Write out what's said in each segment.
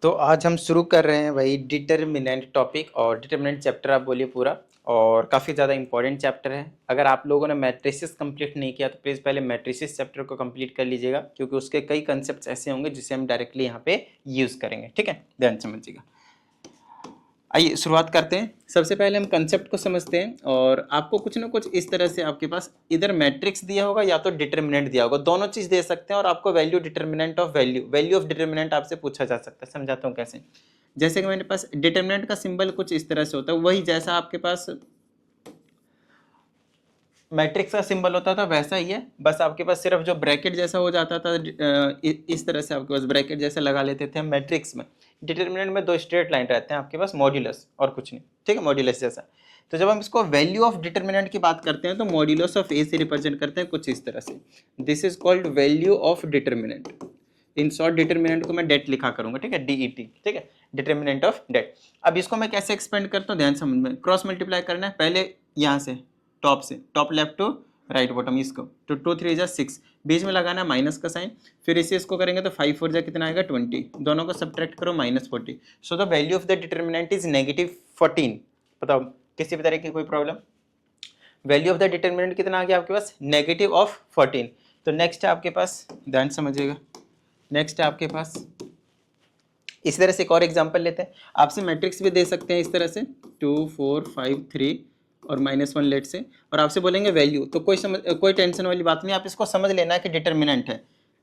तो आज हम शुरू कर रहे हैं वही डिटर्मिनेंट टॉपिक और डिटर्मिनेंट चैप्टर आप बोलिए पूरा। और काफ़ी ज़्यादा इंपॉर्टेंट चैप्टर है। अगर आप लोगों ने मैट्रिसेस कंप्लीट नहीं किया तो प्लीज़ पहले मैट्रिसेस चैप्टर को कंप्लीट कर लीजिएगा, क्योंकि उसके कई कंसेप्ट्स ऐसे होंगे जिसे हम डायरेक्टली यहाँ पे यूज़ करेंगे। ठीक है, ध्यान समझिएगा। आइए शुरुआत करते हैं। सबसे पहले हम कंसेप्ट को समझते हैं और आपको कुछ ना कुछ इस तरह से आपके पास इधर मैट्रिक्स दिया होगा या तो डिटर्मिनेंट दिया होगा, दोनों चीज दे सकते हैं। और आपको value determinant of value of determinant आपसे पूछा जा सकता है। समझाता हूँ कैसे। जैसे कि मेरे पास डिटर्मिनेंट का सिंबल कुछ इस तरह से होता है, वही जैसा आपके पास मैट्रिक्स का सिंबल होता था वैसा ही है, बस आपके पास सिर्फ जो ब्रैकेट जैसा हो जाता था इस तरह से आपके पास ब्रैकेट जैसे लगा लेते थे मैट्रिक्स में। डिटर्मिनेंट में दो स्ट्रेट लाइन रहते हैं आपके पास, मॉड्यूलस और कुछ नहीं। ठीक है, मॉड्यूलस जैसा। तो जब हम इसको वैल्यू ऑफ डिटर्मिनेंट की बात करते हैं तो मॉड्यूलस ऑफ ए से रिप्रेजेंट करते हैं कुछ इस तरह से। This is called value of determinant. In short determinant को मैं डेट लिखा करूंगा, ठीक है, DET। ठीक है, डिटर्मिनेंट ऑफ डेट। अब इसको मैं कैसे एक्सपेंड करता हूँ, ध्यान समझ में। क्रॉस मल्टीप्लाई करना है पहले यहाँ से, top left to right bottom, इसको तो 2 3 जा 6, बीच में लगाना है माइनस का साइन। फिर इसे इसको करेंगे तो 5 4 जा कितना आएगा 20, दोनों को सब्ट्रैक्ट करो -40। So the value of the determinant is -14। बताओ किसी भी तरह की कोई problem. Value of the determinant कितना आ गया आपके पास, -14। तो नेक्स्ट है आपके पास, ध्यान समझिएगा, नेक्स्ट है आपके पास इस तरह से एक और एग्जांपल लेते हैं। आपसे मैट्रिक्स भी दे सकते हैं इस तरह से 2 4 5 3 और -1 लेट से, और आपसे बोलेंगे वैल्यू। तो कोई टेंशन वाली बात नहीं, आप इसको समझ लेना है कि डिटर्मिनेंट है।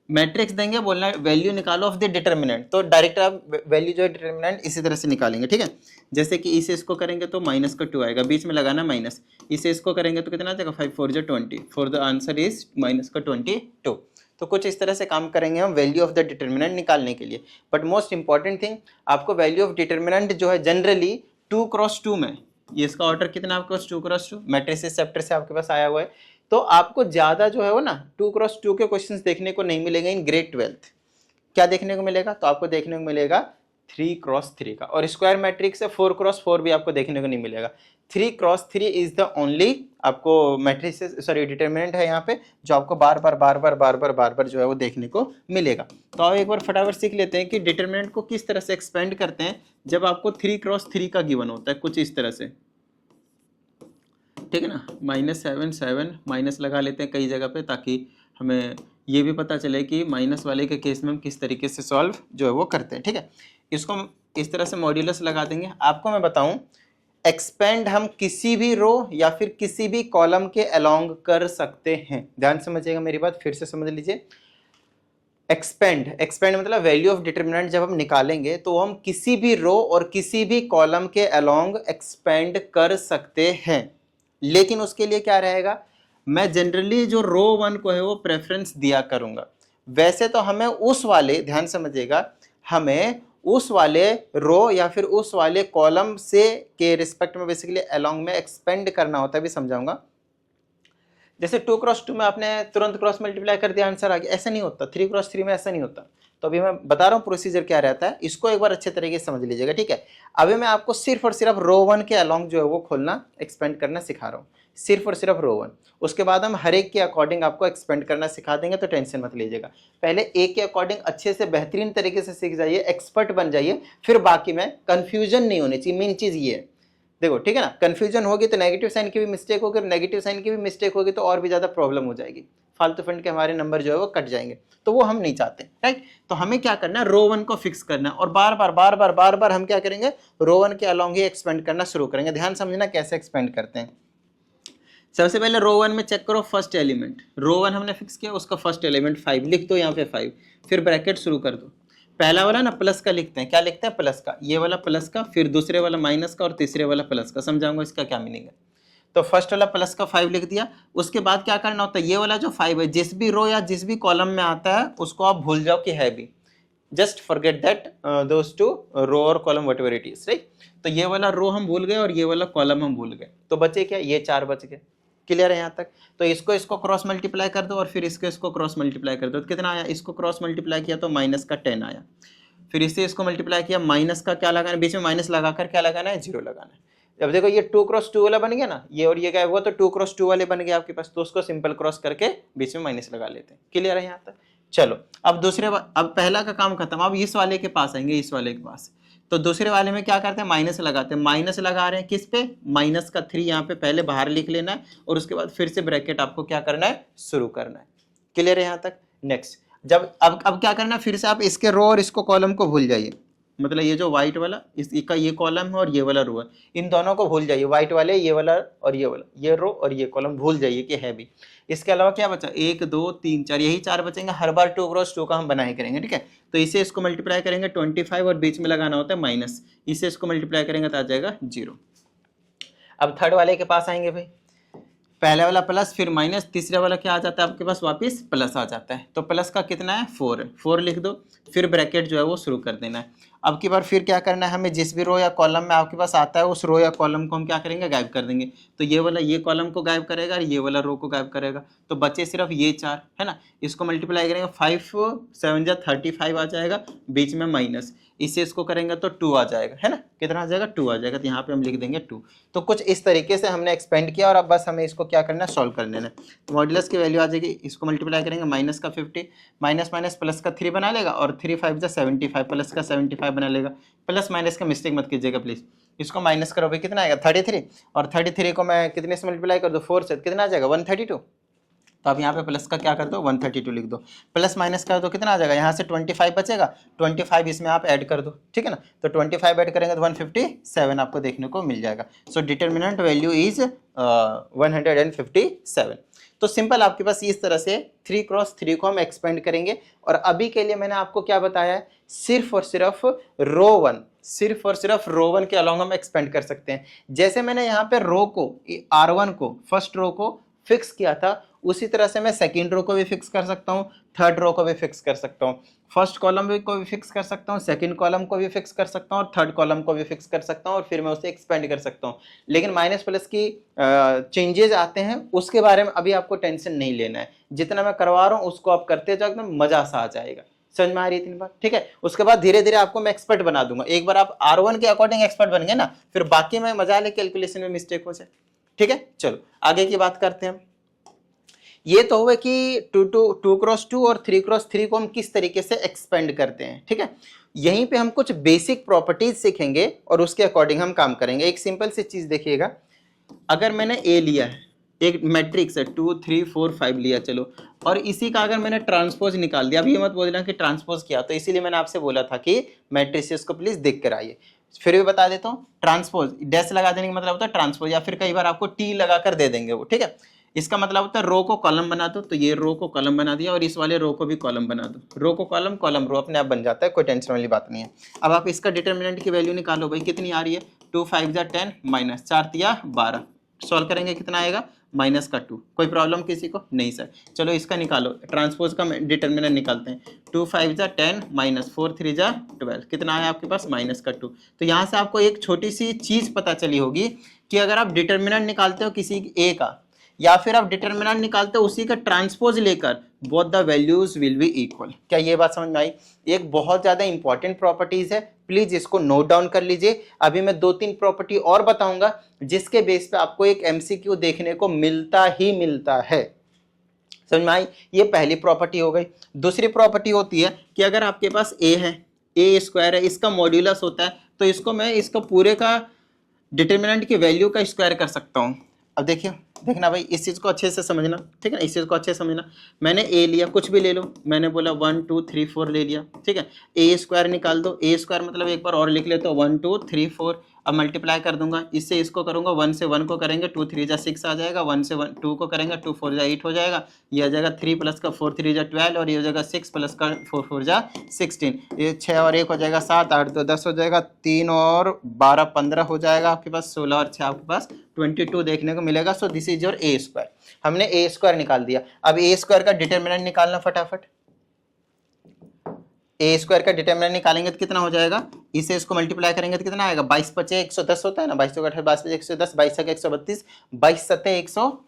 मैट्रिक्स देंगे, बोलना है वैल्यू निकालो ऑफ द डिटर्मिनेंट, तो डायरेक्ट आप वैल्यू जो है डिटर्मिनेंट इसी तरह से निकालेंगे। ठीक है, जैसे कि इसे इसको करेंगे तो -2 आएगा, बीच में लगाना माइनस। इसे इसको करेंगे तो कितना आ जाएगा 5 4 20, फॉर द आंसर इज -22। तो कुछ इस तरह से काम करेंगे हम वैल्यू ऑफ द डिटर्मिनेंट निकालने के लिए। बट मोस्ट इंपॉर्टेंट थिंग, आपको वैल्यू ऑफ डिटर्मिनेंट जो है जनरली 2 क्रॉस 2 में, ये इसका ऑर्डर कितना आपके पास 2 क्रॉस 2 मैट्रिसेस चैप्टर से आपके पास आया हुआ है। तो आपको ज्यादा जो है वो ना 2 क्रॉस 2 के क्वेश्चंस देखने को नहीं मिलेंगे इन ग्रेड 12। क्या देखने को मिलेगा, तो आपको देखने को मिलेगा 3 क्रॉस 3 का, और स्क्वायर मैट्रिक्स है 4 क्रॉस 4 भी आपको देखने को नहीं मिलेगा। 3 क्रॉस 3 इज द ओनली आपको मैट्रिसेस सॉरी डिटर्मिनेंट है यहाँ पे, जो आपको बार बार जो है वो देखने को मिलेगा। तो आप एक बार फटाफट सीख लेते हैं कि डिटर्मिनेंट को किस तरह से एक्सपेंड करते हैं जब आपको 3 क्रॉस 3 का गिवन होता है, कुछ इस तरह से। ठीक है ना, -7 7 माइनस लगा लेते हैं कई जगह पे, ताकि हमें ये भी पता चले कि माइनस वाले के केस में हम किस तरीके से सॉल्व जो है वो करते हैं। ठीक है, इसको हम इस तरह से मॉड्यूलस लगा देंगे। आपको मैं बताऊं, एक्सपेंड हम किसी भी रो या फिर किसी भी कॉलम के अलोंग कर सकते हैं। ध्यान समझिएगा मेरी बात, फिर से समझ लीजिए। एक्सपेंड मतलब वैल्यू ऑफ डिटर्मिनेंट जब हम निकालेंगे तो हम किसी भी रो और किसी भी कॉलम के अलोंग एक्सपेंड कर सकते हैं। लेकिन उसके लिए क्या रहेगा, मैं जनरली जो रो 1 को है वो प्रेफरेंस दिया करूंगा। वैसे तो हमें उस वाले, ध्यान समझिएगा, हमें उस वाले रो या फिर उस वाले कॉलम से के रिस्पेक्ट में बेसिकली अलोंग में एक्सपेंड करना होता है, भी समझाऊंगा। जैसे 2 क्रॉस 2 में आपने तुरंत क्रॉस मल्टीप्लाई कर दिया आंसर आ गया, ऐसा नहीं होता। 3 क्रॉस 3 में ऐसा नहीं होता। तो अभी मैं बता रहा हूँ प्रोसीजर क्या रहता है, इसको एक बार अच्छे तरीके से समझ लीजिएगा। ठीक है, अभी मैं आपको सिर्फ और सिर्फ रो 1 के अलोंग जो है वो खोलना एक्सपेंड करना सिखा रहा हूँ, सिर्फ और सिर्फ रो 1। उसके बाद हम हर एक के अकॉर्डिंग आपको एक्सपेंड करना सिखा देंगे, तो टेंशन मत लीजिएगा। पहले एक के अकॉर्डिंग अच्छे से बेहतरीन तरीके से सीख जाइए, एक्सपर्ट बन जाइए, फिर बाकी में कंफ्यूजन नहीं होनी चाहिए। मेन चीज ये है, देखो ठीक है ना, कंफ्यूजन होगी तो नेगेटिव साइन की भी मिस्टेक होगी, नेगेटिव साइन की भी मिस्टेक होगी तो और भी ज्यादा प्रॉब्लम हो जाएगी, फालतू फंड के हमारे नंबर जो है वो कट जाएंगे, तो वो हम नहीं चाहते। राइट, तो हमें क्या करना है, रो 1 को फिक्स करना है, और बार बार हम क्या करेंगे, रो 1 के अलोंग ही एक्सपेंड करना शुरू करेंगे। ध्यान समझना कैसे एक्सपेंड करते हैं। सबसे पहले रो 1 में चेक करो फर्स्ट एलिमेंट, रो 1 हमने फिक्स किया, उसका फर्स्ट एलिमेंट 5 लिख दो यहाँ पे 5, फिर ब्रैकेट शुरू कर दो। पहला वाला ना प्लस का लिखते हैं, क्या लिखते हैं, प्लस का, ये वाला प्लस का, फिर दूसरे वाला माइनस का और तीसरे वाला प्लस का। समझाऊंगा इसका क्या मीनिंग है। तो फर्स्ट वाला प्लस का 5 लिख दिया। उसके बाद क्या करना होता है, ये वाला जो 5 है जिस भी रो या जिस भी कॉलम में आता है उसको आप भूल जाओ कि है भी, just forget that those two row और column whatever it is. Right, तो ये वाला रो हम भूल गए और ये वाला कॉलम हम भूल गए, तो बचे क्या, ये 4 बच गए। क्लियर है यहाँ तक। तो इसको क्रॉस मल्टीप्लाई कर दो और फिर इसको क्रॉस मल्टीप्लाई कर दो, तो कितना आया, इसको क्रॉस मल्टीप्लाई किया तो माइनस का 10 आया। फिर इसको मल्टीप्लाई किया, माइनस का क्या लगाना है, बीच में माइनस लगाकर क्या लगाना है, 0 लगाना है। अब देखो ये 2 क्रॉस 2 वाला बन गया ना, ये और ये क्या हुआ, तो 2 क्रॉस 2 वाले बन गए आपके पास, तो उसको सिंपल क्रॉस करके बीच में माइनस लगा लेते हैं। क्लियर है यहाँ तक। चलो अब अब पहला का काम खत्म, अब इस वाले के पास आएंगे, इस वाले के पास। तो दूसरे वाले में क्या करते हैं, माइनस लगाते हैं। माइनस लगा रहे हैं किस पे, माइनस का 3 यहाँ पे पहले बाहर लिख लेना है और उसके बाद फिर से ब्रैकेट आपको क्या करना है, शुरू करना है। क्लियर है यहाँ तक। नेक्स्ट, जब अब क्या करना है, फिर से आप इसके रो और इसको कॉलम को भूल जाइए। मतलब ये जो व्हाइट वाला इसका ये कॉलम है और ये वाला रो है, इन दोनों को भूल जाइए। व्हाइट वाले ये वाला और ये वाला, ये रो और ये कॉलम भूल जाइए कि है भी। इसके अलावा क्या बचा, 1 2 3 4, यही 4 बचेंगे। हर बार 2 क्रॉस 2 का हम बनाए करेंगे, ठीक है। तो इसे इसको मल्टीप्लाई करेंगे 25 और बीच में लगाना होता है माइनस, इसे इसको मल्टीप्लाई करेंगे तो आ जाएगा 0। अब थर्ड वाले के पास आएंगे भाई, पहले वाला प्लस फिर माइनस, तीसरे वाला क्या आ जाता है आपके पास, वापस प्लस आ जाता है। तो प्लस का कितना है, 4 है, 4 लिख दो, फिर ब्रैकेट जो है वो शुरू कर देना है। अब की बार फिर क्या करना है, हमें जिस भी रो या कॉलम में आपके पास आता है उस रो या कॉलम को हम क्या करेंगे, गायब कर देंगे। तो ये वाला ये कॉलम को गायब करेगा और ये वाला रो को गायब करेगा, तो बचे सिर्फ ये 4 है ना। इसको मल्टीप्लाई करेंगे, 5 7 जा 35 आ जाएगा, बीच में माइनस, इससे इसको करेंगे तो 2 आ जाएगा, है ना। कितना आ जाएगा, 2 आ जाएगा। तो यहाँ पे हम लिख देंगे 2। तो कुछ इस तरीके से हमने एक्सपेंड किया और अब बस हमें इसको क्या करना है, सॉल्व कर लेना है। तो मॉड्यूलस की वैल्यू आ जाएगी, इसको मल्टीप्लाई करेंगे, माइनस का 50 माइनस माइनस प्लस का 3 बना लेगा और 3 5 जा 75 प्लस का 75 बना लेगा। प्लस माइनस का मिस्टेक मत कीजिएगा प्लीज। इसको माइनस करो भाई, कितना आएगा 33, और 33 को मैं कितने से मल्टीप्लाई कर दो, 4 से, कितना आ जाएगा 132। तो अब यहाँ पे प्लस का क्या कर दो, 132 लिख दो, प्लस माइनस कर दो, कितना आ जाएगा, यहाँ से 25 बचेगा, 25 इसमें आप ऐड कर दो, ठीक है ना। तो 25 ऐड करेंगे तो 157 आपको देखने को मिल जाएगा। So determinant value is 157। तो सिंपल आपके पास इस तरह से 3 क्रॉस 3 को हम एक्सपेंड करेंगे। और अभी के लिए मैंने आपको क्या बताया है, सिर्फ और सिर्फ रो 1, सिर्फ और सिर्फ रो 1 के अलॉन्ग हम एक्सपेंड कर सकते हैं। जैसे मैंने यहाँ पे रो को R1 को, फर्स्ट रो को फिक्स किया था, उसी तरह से मैं सेकंड रो को भी फिक्स कर सकता हूँ, थर्ड रो को भी फिक्स कर सकता हूँ, फर्स्ट कॉलम को भी फिक्स कर सकता हूँ, सेकंड कॉलम को भी फिक्स कर सकता हूँ और थर्ड कॉलम को भी फिक्स कर सकता हूँ, और फिर मैं उसे एक्सपेंड कर सकता हूँ। लेकिन माइनस प्लस की चेंजेस आते हैं, उसके बारे में अभी आपको टेंशन नहीं लेना है। जितना मैं करवा रहा हूँ उसको आप करते जाओ, एकदम मजा सा आ जाएगा। समझ में आ रही है 3 बार, ठीक है। उसके बाद धीरे धीरे आपको मैं एक्सपर्ट बना दूंगा। एक बार आप R1 के अकॉर्डिंग एक्सपर्ट बन गए ना, फिर बाकी में मजा ले कैलकुलेशन में मिस्टेक हो जाए, ठीक है। चलो आगे की बात करते हैं। ये तो हुआ कि 2 क्रॉस 2 और 3 क्रॉस 3 को हम किस तरीके से एक्सपेंड करते हैं, ठीक है। यहीं पे हम कुछ बेसिक प्रॉपर्टीज सीखेंगे और उसके अकॉर्डिंग हम काम करेंगे। एक सिंपल सी चीज देखिएगा, अगर मैंने ए लिया है, एक मैट्रिक्स है 2 3 4 5 लिया, चलो, और इसी का अगर मैंने ट्रांसपोज निकाल दिया, अभी ये मत बोलना कि ट्रांसपोज किया, तो इसीलिए मैंने आपसे बोला था कि मैट्रिसेस को प्लीज देख कर आइए। फिर भी बता देता हूँ, ट्रांसपोज डैश लगा देने का मतलब होता है ट्रांसपोज, या फिर कई बार आपको टी लगा कर दे देंगे वो, ठीक है। इसका मतलब होता है रो को कॉलम बना दो, तो ये रो को कॉलम बना दिया और इस वाले रो को भी कॉलम बना दो। रो को कॉलम, कॉलम रो, अपने आप बन जाता है, कोई टेंशन वाली बात नहीं है। अब आप इसका डिटर्मिनेंट की वैल्यू निकालो भाई, कितनी आ रही है, 2 5 जा 10 माइनस 4 तिया 12, सॉल्व करेंगे कितना आएगा, माइनस का 2। कोई प्रॉब्लम किसी को नहीं सर। चलो इसका निकालो, ट्रांसपोज का डिटर्मिनेंट निकालते हैं। 2 5 जा 10 माइनस 4 3 जा 12, कितना है आपके पास, माइनस का 2। तो यहाँ से आपको एक छोटी सी चीज पता चली होगी कि अगर आप डिटर्मिनेंट निकालते हो किसी ए का, या फिर आप डिटर्मिनेंट निकालते हो उसी का ट्रांसपोज लेकर, both the values will be equal. क्या ये बात समझ में आई। एक बहुत ज्यादा इंपॉर्टेंट प्रॉपर्टीज है, प्लीज इसको नोट डाउन कर लीजिए। अभी मैं 2-3 प्रॉपर्टी और बताऊंगा जिसके बेस पे आपको एक एमसीक्यू देखने को मिलता ही मिलता है। समझ में आई। ये पहली प्रॉपर्टी हो गई। दूसरी प्रॉपर्टी होती है कि अगर आपके पास ए है, ए स्क्वायर है, इसका मॉड्यूलस होता है, तो इसको मैं इसका पूरे का डिटर्मिनेंट की वैल्यू का स्क्वायर कर सकता हूँ। अब देखिए, देखना भाई, इस चीज़ को अच्छे से समझना, ठीक है ना, इस चीज़ को अच्छे से समझना। मैंने ए लिया, कुछ भी ले लो, मैंने बोला 1 2 3 4 ले लिया, ठीक है। ए स्क्वायर निकाल दो, ए स्क्वायर मतलब एक बार और लिख लेते हो 1 2 3 4। अब मल्टीप्लाई कर दूंगा, इससे इसको करूंगा, 1 से 1 को करेंगे 2 3 जा 6 आ जाएगा, 1 से 1 2 को करेंगे 2 4 जा 8 हो जाएगा, ये आ जाएगा 3 प्लस का 4 3 जा 12, और ये हो जाएगा 6 प्लस का 4 4 जा 16, ये 6 और 1 हो जाएगा 7, 8 2 10 हो जाएगा, 3 और 12 15 हो जाएगा आपके पास, 16 और 6 आपके पास 22 देखने को मिलेगा। So this is your A square. हमने ए स्क्वायर निकाल दिया। अब ए स्क्वायर का डिटर्मिनेंट निकालना फटाफट। ए स्क्वायर का डिटर्मिनेंट निकालेंगे तो कितना हो जाएगा, इसे इसको मल्टीप्लाई करेंगे तो कितना आएगा, 22 पचे 110 होता है ना, 22 22 पचे 110, 22 132, 22 सत्ते 100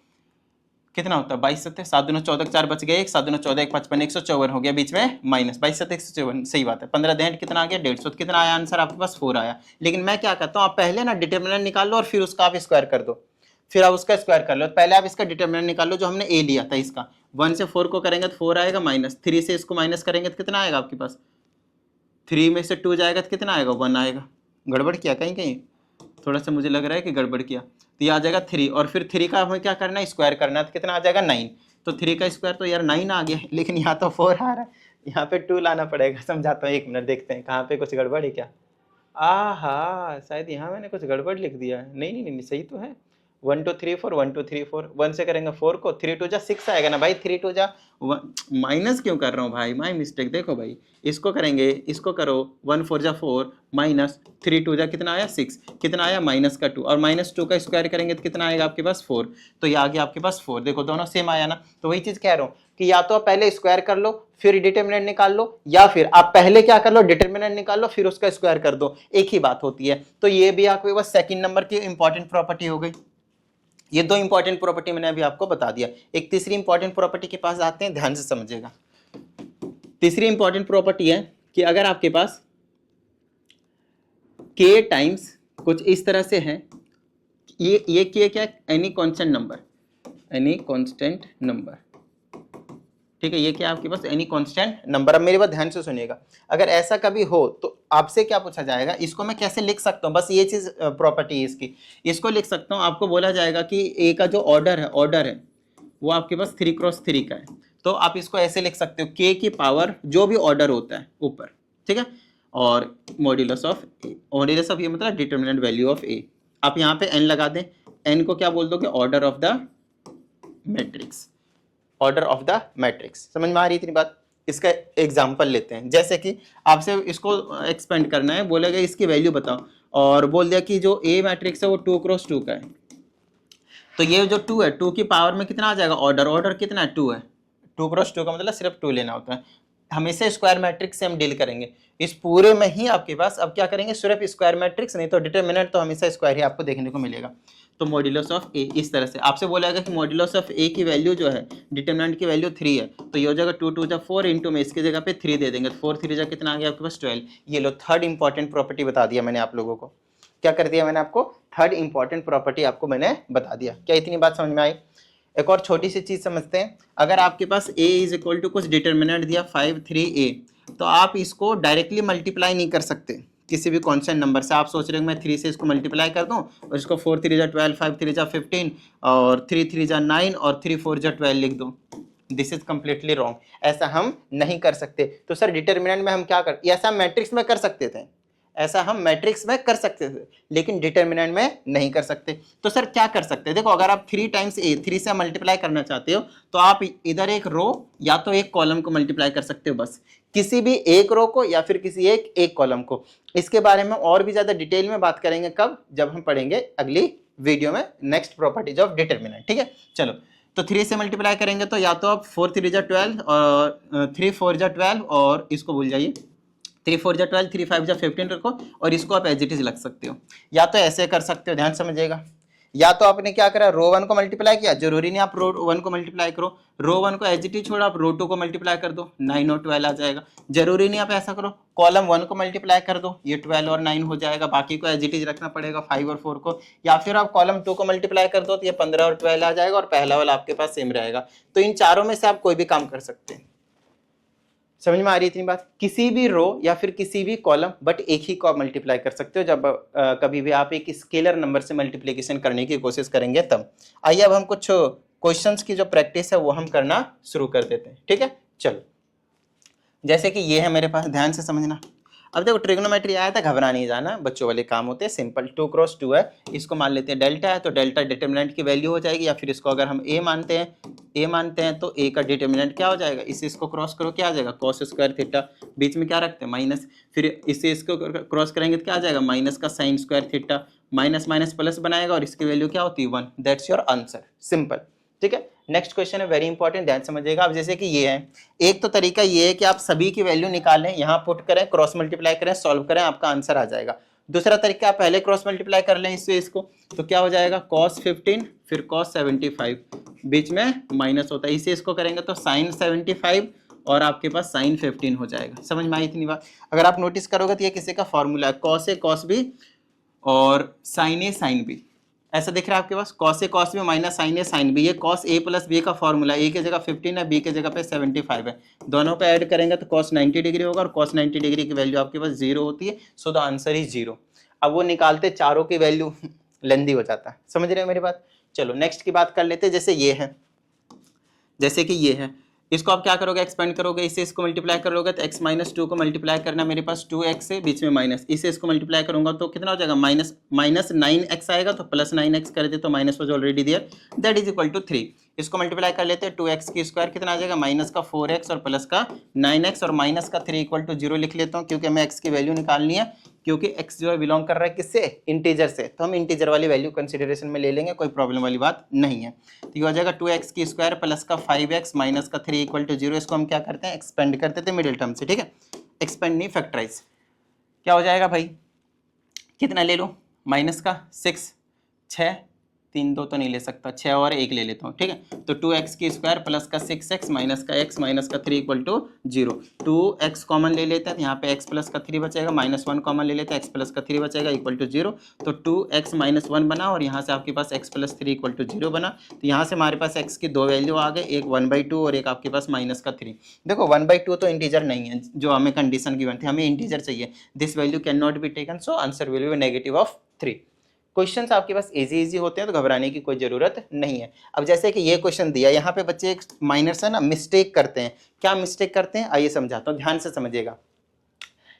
कितना होता है, 22 सत्ते 7 दूना 14, 4 बच गए, 7 दूना 14 1 55 154 हो गया, बीच में माइनस 22 सत्ते 154, सही बात है। 15 देंट कितना आ गया, 150, कितना आया आंसर आपके पास 4 आया। लेकिन मैं क्या करता हूँ, आप पहले ना डिटर्मिनेंट निकाल लो और फिर उसका आप स्क्वायर कर दो, फिर आप उसका स्क्वायर कर लो। पहले आप इसका डिटरमिनेंट निकाल लो जो हमने ए लिया था इसका। 1 से 4 को करेंगे तो 4 आएगा, माइनस 3 से इसको माइनस करेंगे तो कितना आएगा आपके पास, 3 में से 2 जाएगा तो कितना आएगा, 1 आएगा। गड़बड़ किया कहीं कहीं, थोड़ा सा मुझे लग रहा है कि गड़बड़ किया। तो ये आ जाएगा 3 और फिर 3 का हमें क्या करना है, स्क्वायर करना है, तो कितना आ जाएगा 9। तो 3 का स्क्वायर तो यार 9 आ गया, लेकिन यहाँ तो 4 आ रहा है, यहाँ पे 2 लाना पड़ेगा। समझाता हूँ, 1 मिनट, देखते हैं कहाँ पे कुछ गड़बड़ है क्या। शायद यहाँ मैंने कुछ गड़बड़ लिख दिया है। नहीं नहीं नहीं, सही तो है। 1 2 3 4, 1 2 3 4, 1 से करेंगे 4 को, 3 2 जा 6 आएगा ना भाई, 3 2 जा, माइनस क्यों कर रहा हूँ भाई, माई मिस्टेक। देखो भाई, इसको करेंगे, इसको करो, 1 4 जा 4, माइनस 3 2 जा कितना आया 6, कितना आया माइनस का 2, और माइनस 2 का स्क्वायर करेंगे तो कितना आएगा आपके पास 4। तो ये आ गया आपके पास 4। देखो दोनों सेम आया ना। तो वही चीज कह रहा हूँ कि या तो आप पहले स्क्वायर कर लो फिर डिटरमिनेंट निकाल लो, या फिर आप पहले क्या कर लो, डिटरमिनेंट निकाल लो फिर उसका स्क्वायर कर दो, एक ही बात होती है। तो ये भी आपके पास सेकंड नंबर की इंपॉर्टेंट प्रॉपर्टी हो गई। ये 2 इंपॉर्टेंट प्रॉपर्टी मैंने अभी आपको बता दिया। एक तीसरी इंपॉर्टेंट प्रॉपर्टी के पास आते हैं, ध्यान से समझिएगा। तीसरी इंपॉर्टेंट प्रॉपर्टी है कि अगर आपके पास k टाइम्स कुछ इस तरह से है, ये k क्या है, any constant number, any constant number, ठीक है। ये क्या आपके पास, एनी कांस्टेंट नंबर। अब मेरी बात ध्यान से सुनिएगा, अगर ऐसा कभी हो तो आपसे क्या पूछा जाएगा, इसको मैं कैसे लिख सकता हूँ, बस ये चीज प्रॉपर्टी है इसकी, इसको लिख सकता हूँ। आपको बोला जाएगा कि ए का जो ऑर्डर है वो आपके पास 3 क्रॉस 3 का है, तो आप इसको ऐसे लिख सकते हो, के की पावर जो भी ऑर्डर होता है ऊपर, ठीक है, और modulus of A. Modulus of ये मतलब डिटरमिनेंट वैल्यू ऑफ ए। आप यहाँ पे एन लगा दें, एन को क्या बोल दोगे, order of the matrix, order of the matrix. समझ में आ रही इतनी बात। इसका एग्जांपल लेते हैं, जैसे कि आपसे इसको एक्सपेंड करना है, बोलेगा इसकी वैल्यू बताओ, और बोल दिया कि जो ए मैट्रिक्स है वो 2 क्रॉस 2 का है, तो ये जो 2 है, 2 की पावर में कितना आ जाएगा, ऑर्डर कितना है, 2 है। 2 क्रॉस 2 का मतलब सिर्फ 2 लेना होता है। हमेशा स्क्वायर मैट्रिक्स से हम डील करेंगे। इस पूरे में ही आपके पास अब क्या करेंगे, सिर्फ स्क्वायर मैट्रिक्स, नहीं तो डिटरमिनेंट तो हमेशा स्क्वायर ही आपको देखने को मिलेगा। तो मॉड्यूलस ऑफ ए इस तरह से आपसे बोलेगा कि मॉड्यूलस ऑफ ए की वैल्यू जो है, डिटरमिनेंट की वैल्यू 3 है, तो ये हो जाएगा 2 2 जा 4 इंटू में इसकी जगह पे 3 दे देंगे, तो 4 3 जा कितना आ गया आपके पास 12। ये लो, थर्ड इंपॉर्टेंट प्रॉपर्टी बता दिया मैंने आप लोगों को। क्या कर दिया मैंने आपको, थर्ड इंपॉर्टेंट प्रॉपर्टी आपको मैंने बता दिया। क्या इतनी बात समझ में आई। एक और छोटी सी चीज समझते हैं, अगर आपके पास a इज इक्वल टू कुछ डिटरमिनेंट दिया 5 3 a, तो आप इसको डायरेक्टली मल्टीप्लाई नहीं कर सकते किसी भी कांस्टेंट नंबर से। आप सोच रहे हो मैं 3 से इसको मल्टीप्लाई कर दूं, और इसको 4 3 जा 12, 5 3 जा 15, और 3 3 जा 9, और 3 4 जा 12 लिख दूं। दिस इज कंप्लीटली रॉन्ग, ऐसा हम नहीं कर सकते। तो सर डिटरमिनेंट में हम क्या कर, ऐसा मैट्रिक्स में कर सकते थे, ऐसा हम मैट्रिक्स में कर सकते थे, लेकिन डिटरमिनेंट में नहीं कर सकते। तो सर क्या कर सकते हैं, देखो अगर आप 3 टाइम्स ए, 3 से मल्टीप्लाई करना चाहते हो, तो आप इधर एक रो या तो एक कॉलम को मल्टीप्लाई कर सकते हो, बस किसी भी एक रो को या फिर किसी एक कॉलम को। इसके बारे में और भी ज्यादा डिटेल में बात करेंगे, कब, जब हम पढ़ेंगे अगली वीडियो में नेक्स्ट प्रॉपर्टीज ऑफ डिटरमिनेंट, ठीक है। चलो, तो 3 से मल्टीप्लाई करेंगे तो या तो आप 4 3 जा 12 और 3 4 जा 12, और इसको भूल जाइए, 3 4 जा 12, 3 5 जा 15 रखो, और इसको आप एज इट इज रख सकते हो, या तो ऐसे कर सकते हो, ध्यान समझिएगा। या तो आपने क्या करा, रो 1 को मल्टीप्लाई किया, जरूरी नहीं आप रो 1 को मल्टीप्लाई करो, रो 1 को एज इट इज छोड़ो, आप रो 2 को मल्टीप्लाई कर दो, 9 और 12 आ जाएगा। जरूरी नहीं आप ऐसा करो, कॉलम 1 को मल्टीप्लाई कर दो, ये 12 और 9 हो जाएगा, बाकी को एज इट इज रखना पड़ेगा 5 और 4 को। या फिर आप कॉलम 2 को मल्टीप्लाई कर दो, तो ये 15 और 12 आ जाएगा, और पहला वाला आपके पास सेम रहेगा। तो इन चारों में से आप कोई भी काम कर सकते हैं। समझ में आ रही है इतनी बात। किसी भी रो या फिर किसी भी कॉलम, बट एक ही को मल्टीप्लाई कर सकते हो जब कभी भी आप एक स्केलर नंबर से मल्टीप्लिकेशन करने की कोशिश करेंगे तब। आइए अब हम कुछ क्वेश्चंस की जो प्रैक्टिस है वो हम करना शुरू कर देते हैं, ठीक है। चलो, जैसे कि ये है मेरे पास, ध्यान से समझना। अब देखो ट्रिग्नोमेट्री आया था, घबरा नहीं जाना, बच्चों वाले काम होते हैं, सिंपल। 2 क्रॉस 2 है, इसको मान लेते हैं डेल्टा है, तो डेल्टा डिटरमिनेंट की वैल्यू हो जाएगी, या फिर इसको अगर हम ए मानते हैं तो ए का डिटरमिनेंट क्या हो जाएगा, इससे इसको क्रॉस करो क्या आ जाएगा, cos स्क्वायर थीटा, बीच में क्या रखते हैं माइनस, फिर इससे इसको क्रॉस करेंगे तो क्या आ जाएगा, माइनस का sine square theta, minus minus plus बनाएगा, और इसकी वैल्यू क्या होती है 1। दैट्स योर आंसर, सिंपल, ठीक है। नेक्स्ट क्वेश्चन है वेरी इंपॉर्टेंट, ध्यान समझिएगा। अब जैसे कि ये है, एक तो तरीका ये है कि आप सभी की वैल्यू निकालें, यहाँ पुट करें, क्रॉस मल्टीप्लाई करें, सॉल्व करें, आपका आंसर आ जाएगा। दूसरा तरीका, आप पहले क्रॉस मल्टीप्लाई कर लें इससे इसको, तो क्या हो जाएगा cos 15 फिर cos 75, बीच में माइनस होता है, इसे इसको करेंगे तो sin 75 और आपके पास sin 15 हो जाएगा। समझ में आई इतनी बात। अगर आप नोटिस करोगे तो ये किसी का फॉर्मूला है, cos A cos B और sin A sin B, ऐसा दिख रहा है आपके पास, cos A cos B minus sign A sine B, ये कॉस ए प्लस बी का फॉर्मूला, ए की जगह 15 है, बी की जगह पे 75 है, दोनों पे ऐड करेंगे तो कॉस 90 डिग्री होगा और कॉस 90 डिग्री की वैल्यू आपके पास 0 होती है, सो द आंसर इज 0। अब वो निकालते चारों की वैल्यू लेंदी हो जाता है, समझ रहे हो मेरी बात। चलो नेक्स्ट की बात कर लेते हैं, जैसे ये है, जैसे कि ये है, इसको आप क्या करोगे, एक्सपेंड करोगे, इससे इसको मल्टीप्लाई करोगे तो x माइनस 2 को मल्टीप्लाई करना, मेरे पास 2x से बीच में माइनस, इससे इसको मल्टीप्लाई करूंगा तो कितना हो जाएगा, माइनस 9x आएगा, तो प्लस 9x कर दे तो माइनस वाज ऑलरेडी दिया, दैट इज इक्वल टू 3। इसको मल्टीप्लाई कर लेते हैं, 2x की स्क्वायर कितना आ जाएगा, माइनस का 4x और प्लस का 9x और माइनस का 3 इक्वल टू 0 लिख लेता हूँ, क्योंकि हमें x की वैल्यू निकालनी है, क्योंकि x जो है बिलोंग कर रहा है किससे, इंटीजर से, तो हम इंटीजर वाली वैल्यू कंसिडरेशन में ले लेंगे, कोई प्रॉब्लम वाली बात नहीं है। तो ये हो जाएगा 2x की स्क्वायर प्लस का 5x माइनस का 3 इक्वल टू 0। इसको हम क्या करते हैं, एक्सपेंड करते थे मिडिल टर्म से, ठीक है, एक्सपेंड नहीं फैक्टराइज। क्या हो जाएगा भाई, कितना ले लो, माइनस का 6, 6 3 2 तो नहीं ले सकता, 6 और 1 ले लेता हूँ, ठीक है, तो 2x की स्क्वायर प्लस का 6x माइनस का x माइनस का 3 इक्वल टू 0। 2x कॉमन ले लेते हैं, यहाँ पे x प्लस का 3 बचेगा, माइनस 1 कॉमन ले लेते हैं, x प्लस का 3 बचेगा इक्वल टू 0, तो 2x माइनस 1 बना और यहाँ से आपके पास x प्लस 3 इक्वल टू 0 बना। तो यहाँ से हमारे पास x की दो वैल्यू आ गए, एक 1/2 और एक आपके पास माइनस का 3। देखो 1/2 तो इंटीजर नहीं है, जो हमें कंडीशन गिवन थी, हमें इंटीजर चाहिए, this value can not be taken, so answer will be negative of 3। Questions आपके पास इजी होते हैं तो घबराने की कोई ज़रूरत नहीं है। अब जैसे कि ये क्वेश्चन दिया, यहाँ पे बच्चे एक माइनर सा ना मिस्टेक करते हैं, क्या मिस्टेक करते हैं आइए समझाता हूँ, ध्यान से समझिएगा।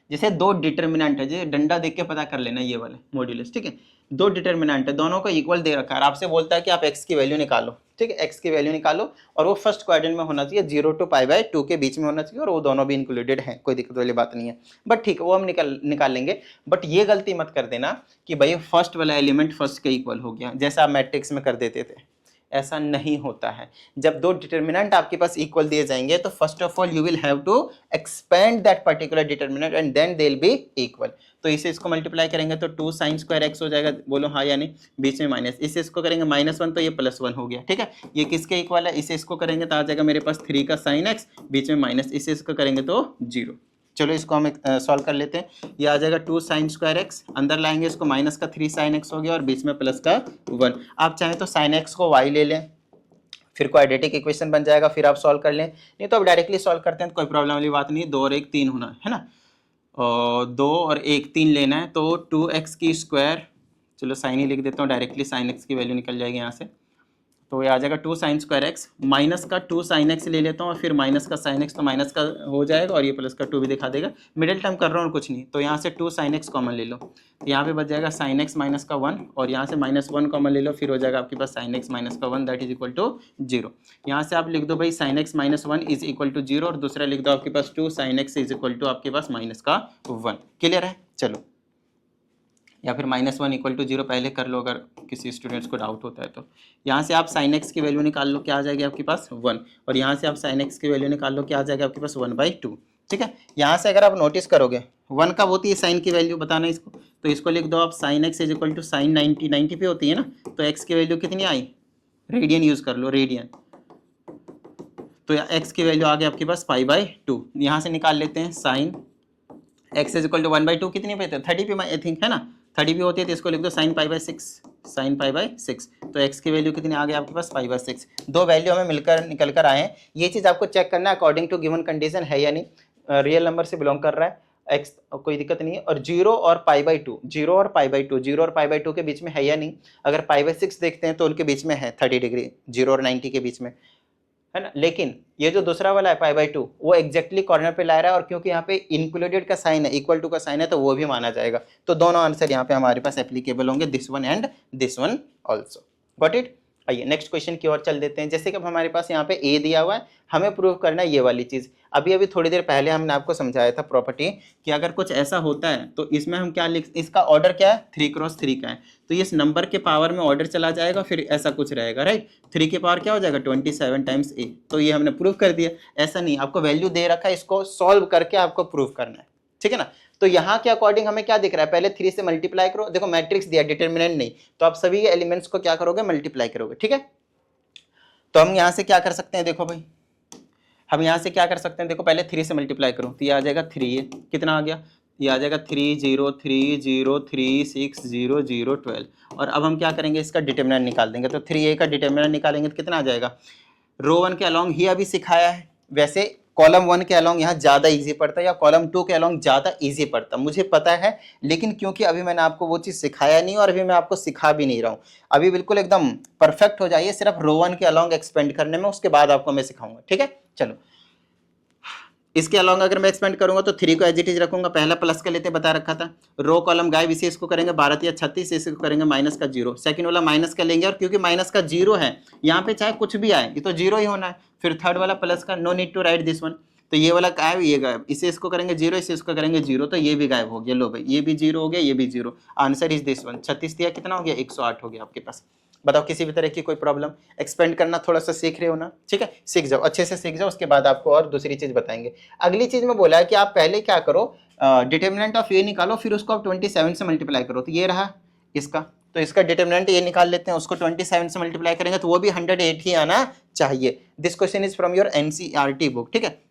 जैसे दो डिटर्मिनेंट है, जैसे डंडा देख के पता कर लेना, ये वाले मॉड्यूलस, ठीक है, दो डिटर्मिनेंट है, दोनों को इक्वल दे रखा है, आपसे बोलता है कि आप x की वैल्यू निकालो, ठीक है, x की वैल्यू निकालो और वो फर्स्ट क्वाड्रेंट में होना चाहिए, 0 to π/2 के बीच में होना चाहिए और वो दोनों भी इंक्लूडेड हैं, कोई दिक्कत वाली बात नहीं है, बट ठीक है वो हम निकाल लेंगे। बट ये गलती मत कर देना कि भाई फर्स्ट वाला एलिमेंट फर्स्ट के इक्वल हो गया, जैसा आप मैट्रिक्स में कर देते थे, ऐसा नहीं होता है। जब दो डिटर्मिनेंट आपके पास इक्वल दिए जाएंगे तो first of all you will have to expand that particular determinant and then they will be equal. तो इसे इसको मल्टीप्लाई करेंगे तो 2 sin स्क्वायर x हो जाएगा, बोलो हाँ या नहीं, बीच में माइनस, इसे इसको करेंगे -1 तो ये +1 हो गया, ठीक है, ये किसके इक्वल है, इसे इसको करेंगे तो आ जाएगा मेरे पास 3 का sin x, बीच में माइनस, इसे इसको करेंगे तो 0। चलो इसको हम सॉल्व कर लेते हैं, ये आ जाएगा 2 sin स्क्वायर x, अंदर लाएंगे इसको, माइनस का 3 sin x हो गया और बीच में प्लस का 1। आप चाहें तो sin x को y ले लें, फिर क्वाड्रेटिक इक्वेशन बन जाएगा, फिर आप सॉल्व कर लें, नहीं तो आप डायरेक्टली सॉल्व करते हैं तो कोई प्रॉब्लम वाली बात नहीं, 2 और 1 3 होना है ना, और 2 और 1 3 लेना है, तो 2x की स्क्वायर, चलो साइन ही लिख देता हूँ, डायरेक्टली sin x की वैल्यू निकल जाएगी यहाँ से, तो ये आ जाएगा 2 sin स्क्वायर x, माइनस का 2 sin x ले लेता हूँ और फिर माइनस का sin x, तो माइनस का हो जाएगा और ये प्लस का 2 भी दिखा देगा, मिडिल टर्म कर रहा हूँ और कुछ नहीं, तो यहाँ से 2 sin x कॉमन ले लो, तो यहाँ पे बच जाएगा sin x माइनस का 1 और यहाँ से -1 कॉमन ले लो, फिर हो जाएगा आपके पास sin x माइनस का 1 दैट इज इक्वल टू 0। यहाँ से आप लिख दो भाई sin x minus 1 is equal to 0 और दूसरा लिख दो आपके पास 2 sin x is equal to आपके पास माइनस का 1। क्लियर है, चलो, या फिर -1 इक्वल टू 0 पहले कर लो अगर किसी स्टूडेंट्स को डाउट होता है तो। यहाँ से आप sin x की वैल्यू निकाल लो, क्या आ जाएगी आपके पास 1, और यहाँ से आप sin x की वैल्यू निकाल लो, क्या आ जाएगा आपके पास 1/2, ठीक है। यहाँ से अगर आप नोटिस करोगे 1 कब होती है साइन की वैल्यू, बताना इसको, तो इसको लिख दो आप sin x is equal to sine 90 पे होती है ना, तो x की वैल्यू कितनी आई, रेडियन यूज़ कर लो, रेडियन, तो x की वैल्यू आ गई आपके पास π/2। यहाँ से निकाल लेते हैं sin x is equal to 1/2 कितनी पे थे, 30 पे आई थिंक है ना, 30 भी होती है, तो इसको लिख दो sin π/6, sin π/6, तो x की वैल्यू कितनी आ गई आपके पास π/6। दो वैल्यू हमें मिलकर निकल कर आए हैं, ये चीज़ आपको चेक करना है अकॉर्डिंग टू गिवन कंडीशन है या नहीं, रियल नंबर से बिलोंग कर रहा है x, कोई दिक्कत नहीं है, और 0 और π/2, 0 और π/2, 0 और π/2 के बीच में है या नहीं, अगर π/6 देखते हैं तो उनके बीच में है 30 डिग्री, 0 और 90 के बीच में है ना, लेकिन ये जो दूसरा वाला है π/2 वो एग्जैक्टली कॉर्नर पे ला रहा है, और क्योंकि यहाँ पे इंक्लूडेड का साइन है, इक्वल टू का साइन है, तो वो भी माना जाएगा, तो दोनों आंसर यहाँ पे हमारे पास एप्लीकेबल होंगे, this one and this one also, got it. आइए नेक्स्ट क्वेश्चन की ओर चल देते हैं। जैसे कि अब हमारे पास यहाँ पे ए दिया हुआ है, हमें प्रूव करना है ये वाली चीज़, अभी थोड़ी देर पहले हमने आपको समझाया था प्रॉपर्टी कि अगर कुछ ऐसा होता है तो इसमें हम क्या लिख, इसका ऑर्डर क्या है 3×3 का है, तो इस नंबर के पावर में ऑर्डर चला जाएगा, फिर ऐसा कुछ रहेगा, राइट, 3 की पावर क्या हो जाएगा 27 टाइम्स ए, तो ये हमने प्रूव कर दिया। ऐसा नहीं, आपको वैल्यू दे रखा है, इसको सॉल्व करके आपको प्रूव करना है, ठीक है ना। तो यहाँ के अकॉर्डिंग हमें क्या दिख रहा है, पहले 3 से मल्टीप्लाई करो, देखो मैट्रिक्स दिया, डिटर्मिनेंट नहीं, तो आप सभी एलिमेंट्स को क्या करोगे, मल्टीप्लाई करोगे, ठीक है। तो हम यहाँ से क्या कर सकते हैं, देखो भाई हम यहाँ से क्या कर सकते हैं, देखो पहले 3 से मल्टीप्लाई करो तो ये आ जाएगा 3, ये कितना आ गया, ये आ जाएगा 303036012। और अब हम क्या करेंगे, इसका डिटरमिनेंट निकाल देंगे। तो 3a का डिटरमिनेंट निकालेंगे तो कितना आ जाएगा, रो 1 के अलोंग ही अभी सिखाया है, वैसे कॉलम 1 के अलोंग यहाँ ज़्यादा इजी पड़ता है या कॉलम 2 के अलोंग ज़्यादा इजी पड़ता है, मुझे पता है, लेकिन क्योंकि अभी मैंने आपको वो चीज़ सिखाया नहीं और अभी मैं आपको सिखा भी नहीं रहा हूँ, अभी बिल्कुल एकदम परफेक्ट हो जाइए सिर्फ रो 1 के अलोंग एक्सपेंड करने में, उसके बाद आपको मैं सिखाऊंगा, ठीक है। चलो, इसके अलावा अगर मैं एक्सपेंड करूंगा तो 3 को एज इट इज रखूंगा, पहला प्लस का लेते बता रखा था, रो कॉलम गायब, इसे इसको करेंगे 12 या 36, इसको करेंगे माइनस का 0, सेकंड वाला माइनस का लेंगे, और क्योंकि माइनस का 0 है यहाँ पे चाहे कुछ भी आए ये तो 0 ही होना है। फिर थर्ड वाला प्लस का, no need to write this one, तो ये वाला गायब, ये गायब, इसे इसको करेंगे 0, इसे इसको करेंगे 0, तो ये भी गायब हो गया। लो भाई, ये भी 0 हो गया, ये भी 0, आंसर इज दिस वन। 36 दिया कितना हो गया, 108 हो गया आपके पास। बताओ किसी भी तरह की कोई प्रॉब्लम, एक्सपेंड करना थोड़ा सा सीख रहे हो ना, ठीक है, सीख जाओ, अच्छे से सीख जाओ, उसके बाद आपको और दूसरी चीज बताएंगे। अगली चीज में बोला है कि आप पहले क्या करो, डिटर्मिनेंट ऑफ ए निकालो, फिर उसको आप 27 से मल्टीप्लाई करो, तो ये रहा इसका, तो इसका डिटर्मिनेंट ये निकाल लेते हैं, उसको 27 से मल्टीप्लाई करेंगे तो वो भी 108 ही आना चाहिए। This question is from your NCERT book, ठीक है।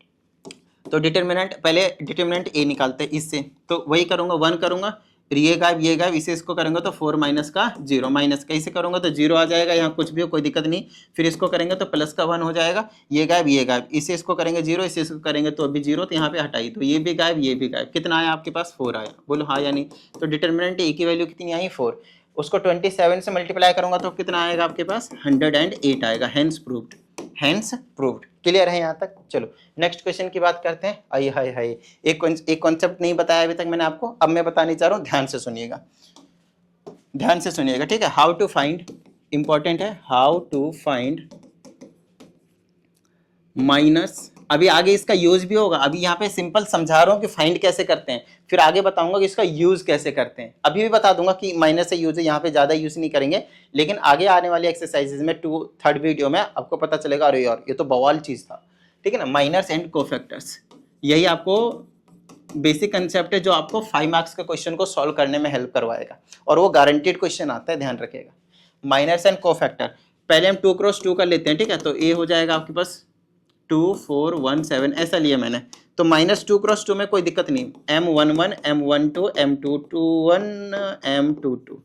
तो डिटर्मिनेंट, पहले डिटर्मिनेंट ए निकालते हैं इससे, तो वही करूंगा, 1 करूंगा, ये गायब, इसे इसको करेंगे तो 4 माइनस का 0, माइनस का इसे करूंगा तो 0 आ जाएगा, यहाँ कुछ भी हो कोई दिक्कत नहीं, फिर इसको करेंगे तो प्लस का 1 हो जाएगा, ये गायब, इसे इसको करेंगे 0, इसे इसको करेंगे तो अभी 0, तो यहाँ पे हटाई, तो ये भी गायब, ये भी गायब, कितना आया आपके पास, 4 आया, बोलो हाँ या नहीं। तो डिटर्मिनेंट ए की वैल्यू कितनी आई, 4, उसको 27 से मल्टीप्लाई करूंगा तो कितना आएगा आपके पास, 108 आएगा, hence proved, hence proved. Clear है यहाँ तक। चलो नेक्स्ट क्वेश्चन की बात करते हैं। आई हाय हाय, एक कॉन्सेप्ट नहीं बताया अभी तक मैंने आपको, अब मैं बताने चाह रहा हूँ, ध्यान से सुनिएगा, ध्यान से सुनिएगा, ठीक है। हाउ टू फाइंड, इंपॉर्टेंट है, हाउ टू फाइंड माइनस, अभी आगे इसका यूज भी होगा, अभी यहाँ पे सिंपल समझा रहा हूँ कि फाइंड कैसे करते हैं, फिर आगे बताऊंगा कि इसका यूज कैसे करते हैं। अभी भी बता दूंगा कि माइनस से यूज है, यहाँ पे ज्यादा यूज नहीं करेंगे, लेकिन आगे आने वाली एक्सरसाइजेज में थर्ड वीडियो में आपको पता चलेगा, अरे यार ये तो बवाल चीज था, ठीक है ना। माइनस एंड कोफैक्टर्स, यही आपको बेसिक कंसेप्ट है जो आपको 5 मार्क्स के क्वेश्चन को सॉल्व करने में हेल्प करवाएगा, और वो गारंटीड क्वेश्चन आता है, ध्यान रखिएगा। माइनस एंड कोफैक्टर, पहले हम 2 क्रॉस 2 कर लेते हैं, ठीक है। तो ए हो जाएगा आपके पास 2 4 1 7, ऐसा लिया मैंने, तो -2 क्रॉस 2 में कोई दिक्कत नहीं, M11 M12 M22 M22।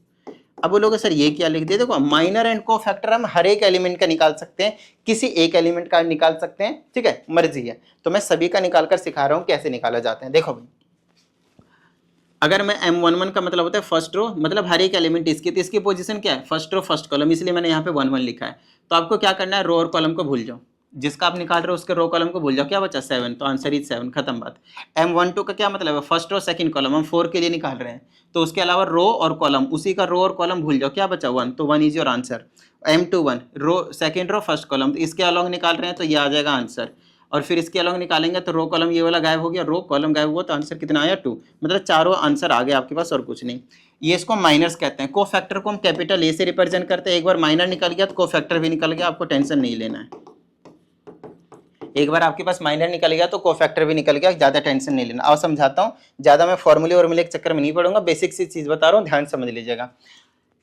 अब बोलोगे सर ये क्या लिख दिया, देखो माइनर एंड को फैक्टर हम हर एक एलिमेंट का निकाल सकते हैं, किसी एक एलिमेंट का निकाल सकते हैं, ठीक है, मर्जी है। तो मैं सभी का निकाल कर सिखा रहा हूं कैसे निकाला जाता है। देखो भाई, अगर मैं M11 का मतलब होता है फर्स्ट रो, मतलब हर एक एलिमेंट इसकी, तो इसकी पोजीशन क्या है, फर्स्ट रो फर्स्ट कॉलम, इसलिए मैंने यहाँ पे 1 1 लिखा है। तो आपको क्या करना है, रो और कॉलम को भूल जाओ, जिसका आप निकाल रहे हो उसके रो कॉलम को भूल जाओ, क्या बचा 7, तो आंसर इज 7, खत्म बात। M12 का क्या मतलब है, फर्स्ट रो सेकंड कॉलम, हम 4 के लिए निकाल रहे हैं, तो उसके अलावा रो और कॉलम, उसी का रो और कॉलम भूल जाओ, क्या बचा 1, तो 1 is your answer. M21 row second row first column, तो इसके अलॉन्ग निकाल रहे हैं तो ये आ जाएगा आंसर, और फिर इसके अलॉन्ग निकालेंगे तो रो कॉलम ये वाला गायब हो गया, रो कॉलम गायब हुआ, तो आंसर कितना आया 2, मतलब चारों आंसर आ गए आपके पास और कुछ नहीं। ये इसको माइनर्स कहते हैं। कोफैक्टर को हम कैपिटल ए से रिप्रेजेंट करते हैं, एक बार माइनर निकल गया तो कोफैक्टर भी निकल गया, आपको टेंशन नहीं लेना है। एक बार आपके पास माइनर निकल गया तो कोफैक्टर भी निकल गया, ज्यादा टेंशन नहीं लेना। और समझाता हूँ, ज्यादा मैं फॉर्मूले वॉर्मूले के चक्कर में नहीं पड़ूंगा, बेसिक सी चीज बता रहा हूँ, ध्यान समझ लीजिएगा।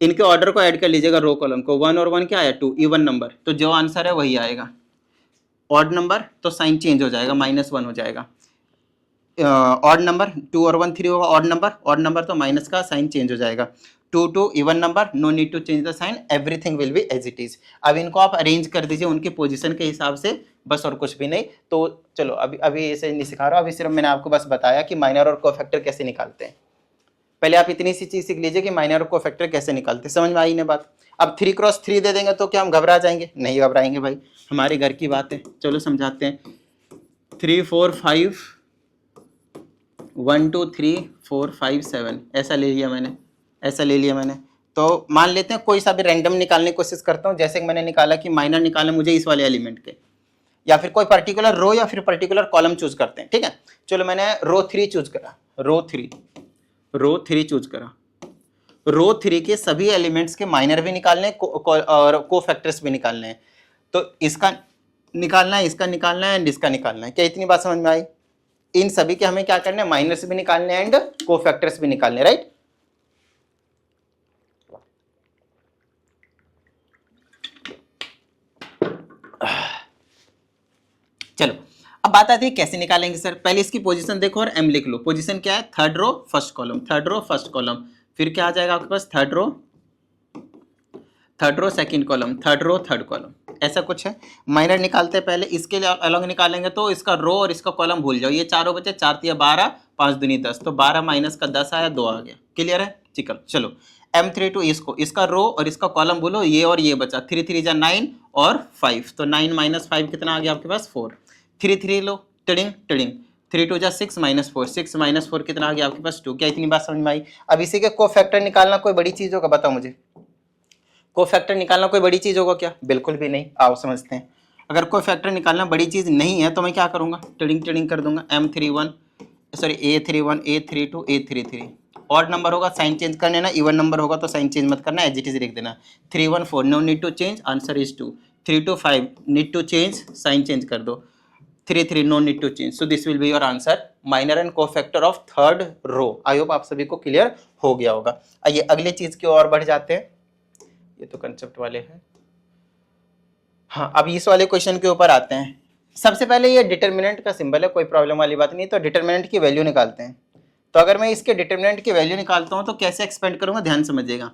इनके ऑर्डर को ऐड कर लीजिएगा, रो कॉलम को, 1 और 1 क्या आया 2, इवन नंबर, तो जो आंसर है वही आएगा। ऑड नंबर तो साइन चेंज हो जाएगा, -1 हो जाएगा। ऑड नंबर 2 और 1 3 होगा, ऑड नंबर तो माइनस का साइन चेंज हो जाएगा। 2 2 even number, no need to change the sign, everything will be as it is. अब इनको आप अरेंज कर दीजिए उनके पोजीशन के हिसाब से, बस और कुछ भी नहीं। तो चलो अभी अभी ऐसे नहीं सिखा रहा हूँ, अभी सिर्फ मैंने आपको बस बताया कि माइनर और कोफैक्टर कैसे निकालते हैं। पहले आप इतनी सी चीज सीख लीजिए कि माइनर और कोफैक्टर कैसे निकालते हैं, समझ में आई ना बात। अब 3 क्रॉस 3 दे देंगे तो क्या हम घबरा जाएंगे, नहीं घबराएंगे भाई, हमारे घर की बात है। चलो समझाते हैं, 3 4 5 1 2 3 4 5 7, ऐसा ले लिया मैंने, ऐसा ले लिया मैंने। तो मान लेते हैं कोई सा भी रैंडम निकालने की कोशिश करता हूँ, जैसे कि मैंने निकाला कि माइनर निकालना मुझे इस वाले एलिमेंट के, या फिर कोई पर्टिकुलर रो या फिर पर्टिकुलर कॉलम चूज करते हैं, ठीक है। चलो मैंने रो 3 चूज करा, रो 3 चूज करा। रो 3 के सभी एलिमेंट्स के माइनर भी निकालने और कोफैक्टर्स भी निकालने हैं। तो इसका निकालना है, इसका निकालना है एंड इसका निकालना है। क्या इतनी बात समझ में आई? इन सभी के हमें क्या करना है, माइनस भी निकालने एंड कोफैक्टर्स भी निकालने, राइट। चलो अब बात आती है कैसे निकालेंगे सर। पहले इसकी पोजीशन देखो और एम लिख लो। पोजीशन क्या है, third row first column, third row first column, फिर क्या आ जाएगा आपके पास, third row second column, third row third column, ऐसा कुछ है। माइनर निकालते हैं पहले, इसके लिए अलग निकालेंगे तो इसका रो और इसका कॉलम भूल जाओ। ये चारों बचे, 4 तिया 12, 5 दूनी 10, तो 12 माइनस का 10 आया, 2 आ गया। क्लियर है, ठीक है। चलो M32 इसका रो और इसका कॉलम बोलो, ये और ये बचा, 3 3 जा 9 और 5, तो 9 माइनस 5 कितना आ गया आपके पास, 4। 3 3 लो, टिडिंग टिडिंग, 3 2 जा 6 माइनस 4, 6 माइनस 4 कितना आ गया आपके पास, 2। क्या इतनी बात समझ में आई। अब इसी के कोफैक्टर निकालना कोई बड़ी चीज होगा, बताओ मुझे। कोफैक्टर निकालना कोई बड़ी चीज होगा क्या, बिल्कुल भी नहीं। आओ समझते हैं। अगर कोफैक्टर निकालना बड़ी चीज नहीं है तो मैं क्या करूंगा, टिडिंग टिडिंग कर दूंगा। M31 sorry A31 A32 A33, odd number होगा साइन चेंज करने ना, इवन नंबर होगा तो साइन चेंज मत करना, एज इट इज लिख देना। 3 1 4 no need to change, answer is 2। 3 2 5 need to change, sign change कर दो। 3 3 no need to change, so this will be your answer, minor and cofactor of third row. I hope आप सभी को clear हो गया होगा। आइए अगले चीज की ओर बढ़ जाते हैं, ये तो कंसेप्ट वाले हैं। हाँ, अब इस वाले क्वेश्चन के ऊपर आते हैं। सबसे पहले ये डिटर्मिनेंट का सिंबल है, कोई प्रॉब्लम वाली बात नहीं, तो डिटर्मिनेंट की वैल्यू निकालते हैं। तो अगर मैं इसके डिटर्मिनेंट की वैल्यू निकालता हूं तो कैसे एक्सपेंड करूंगा, ध्यान समझिएगा।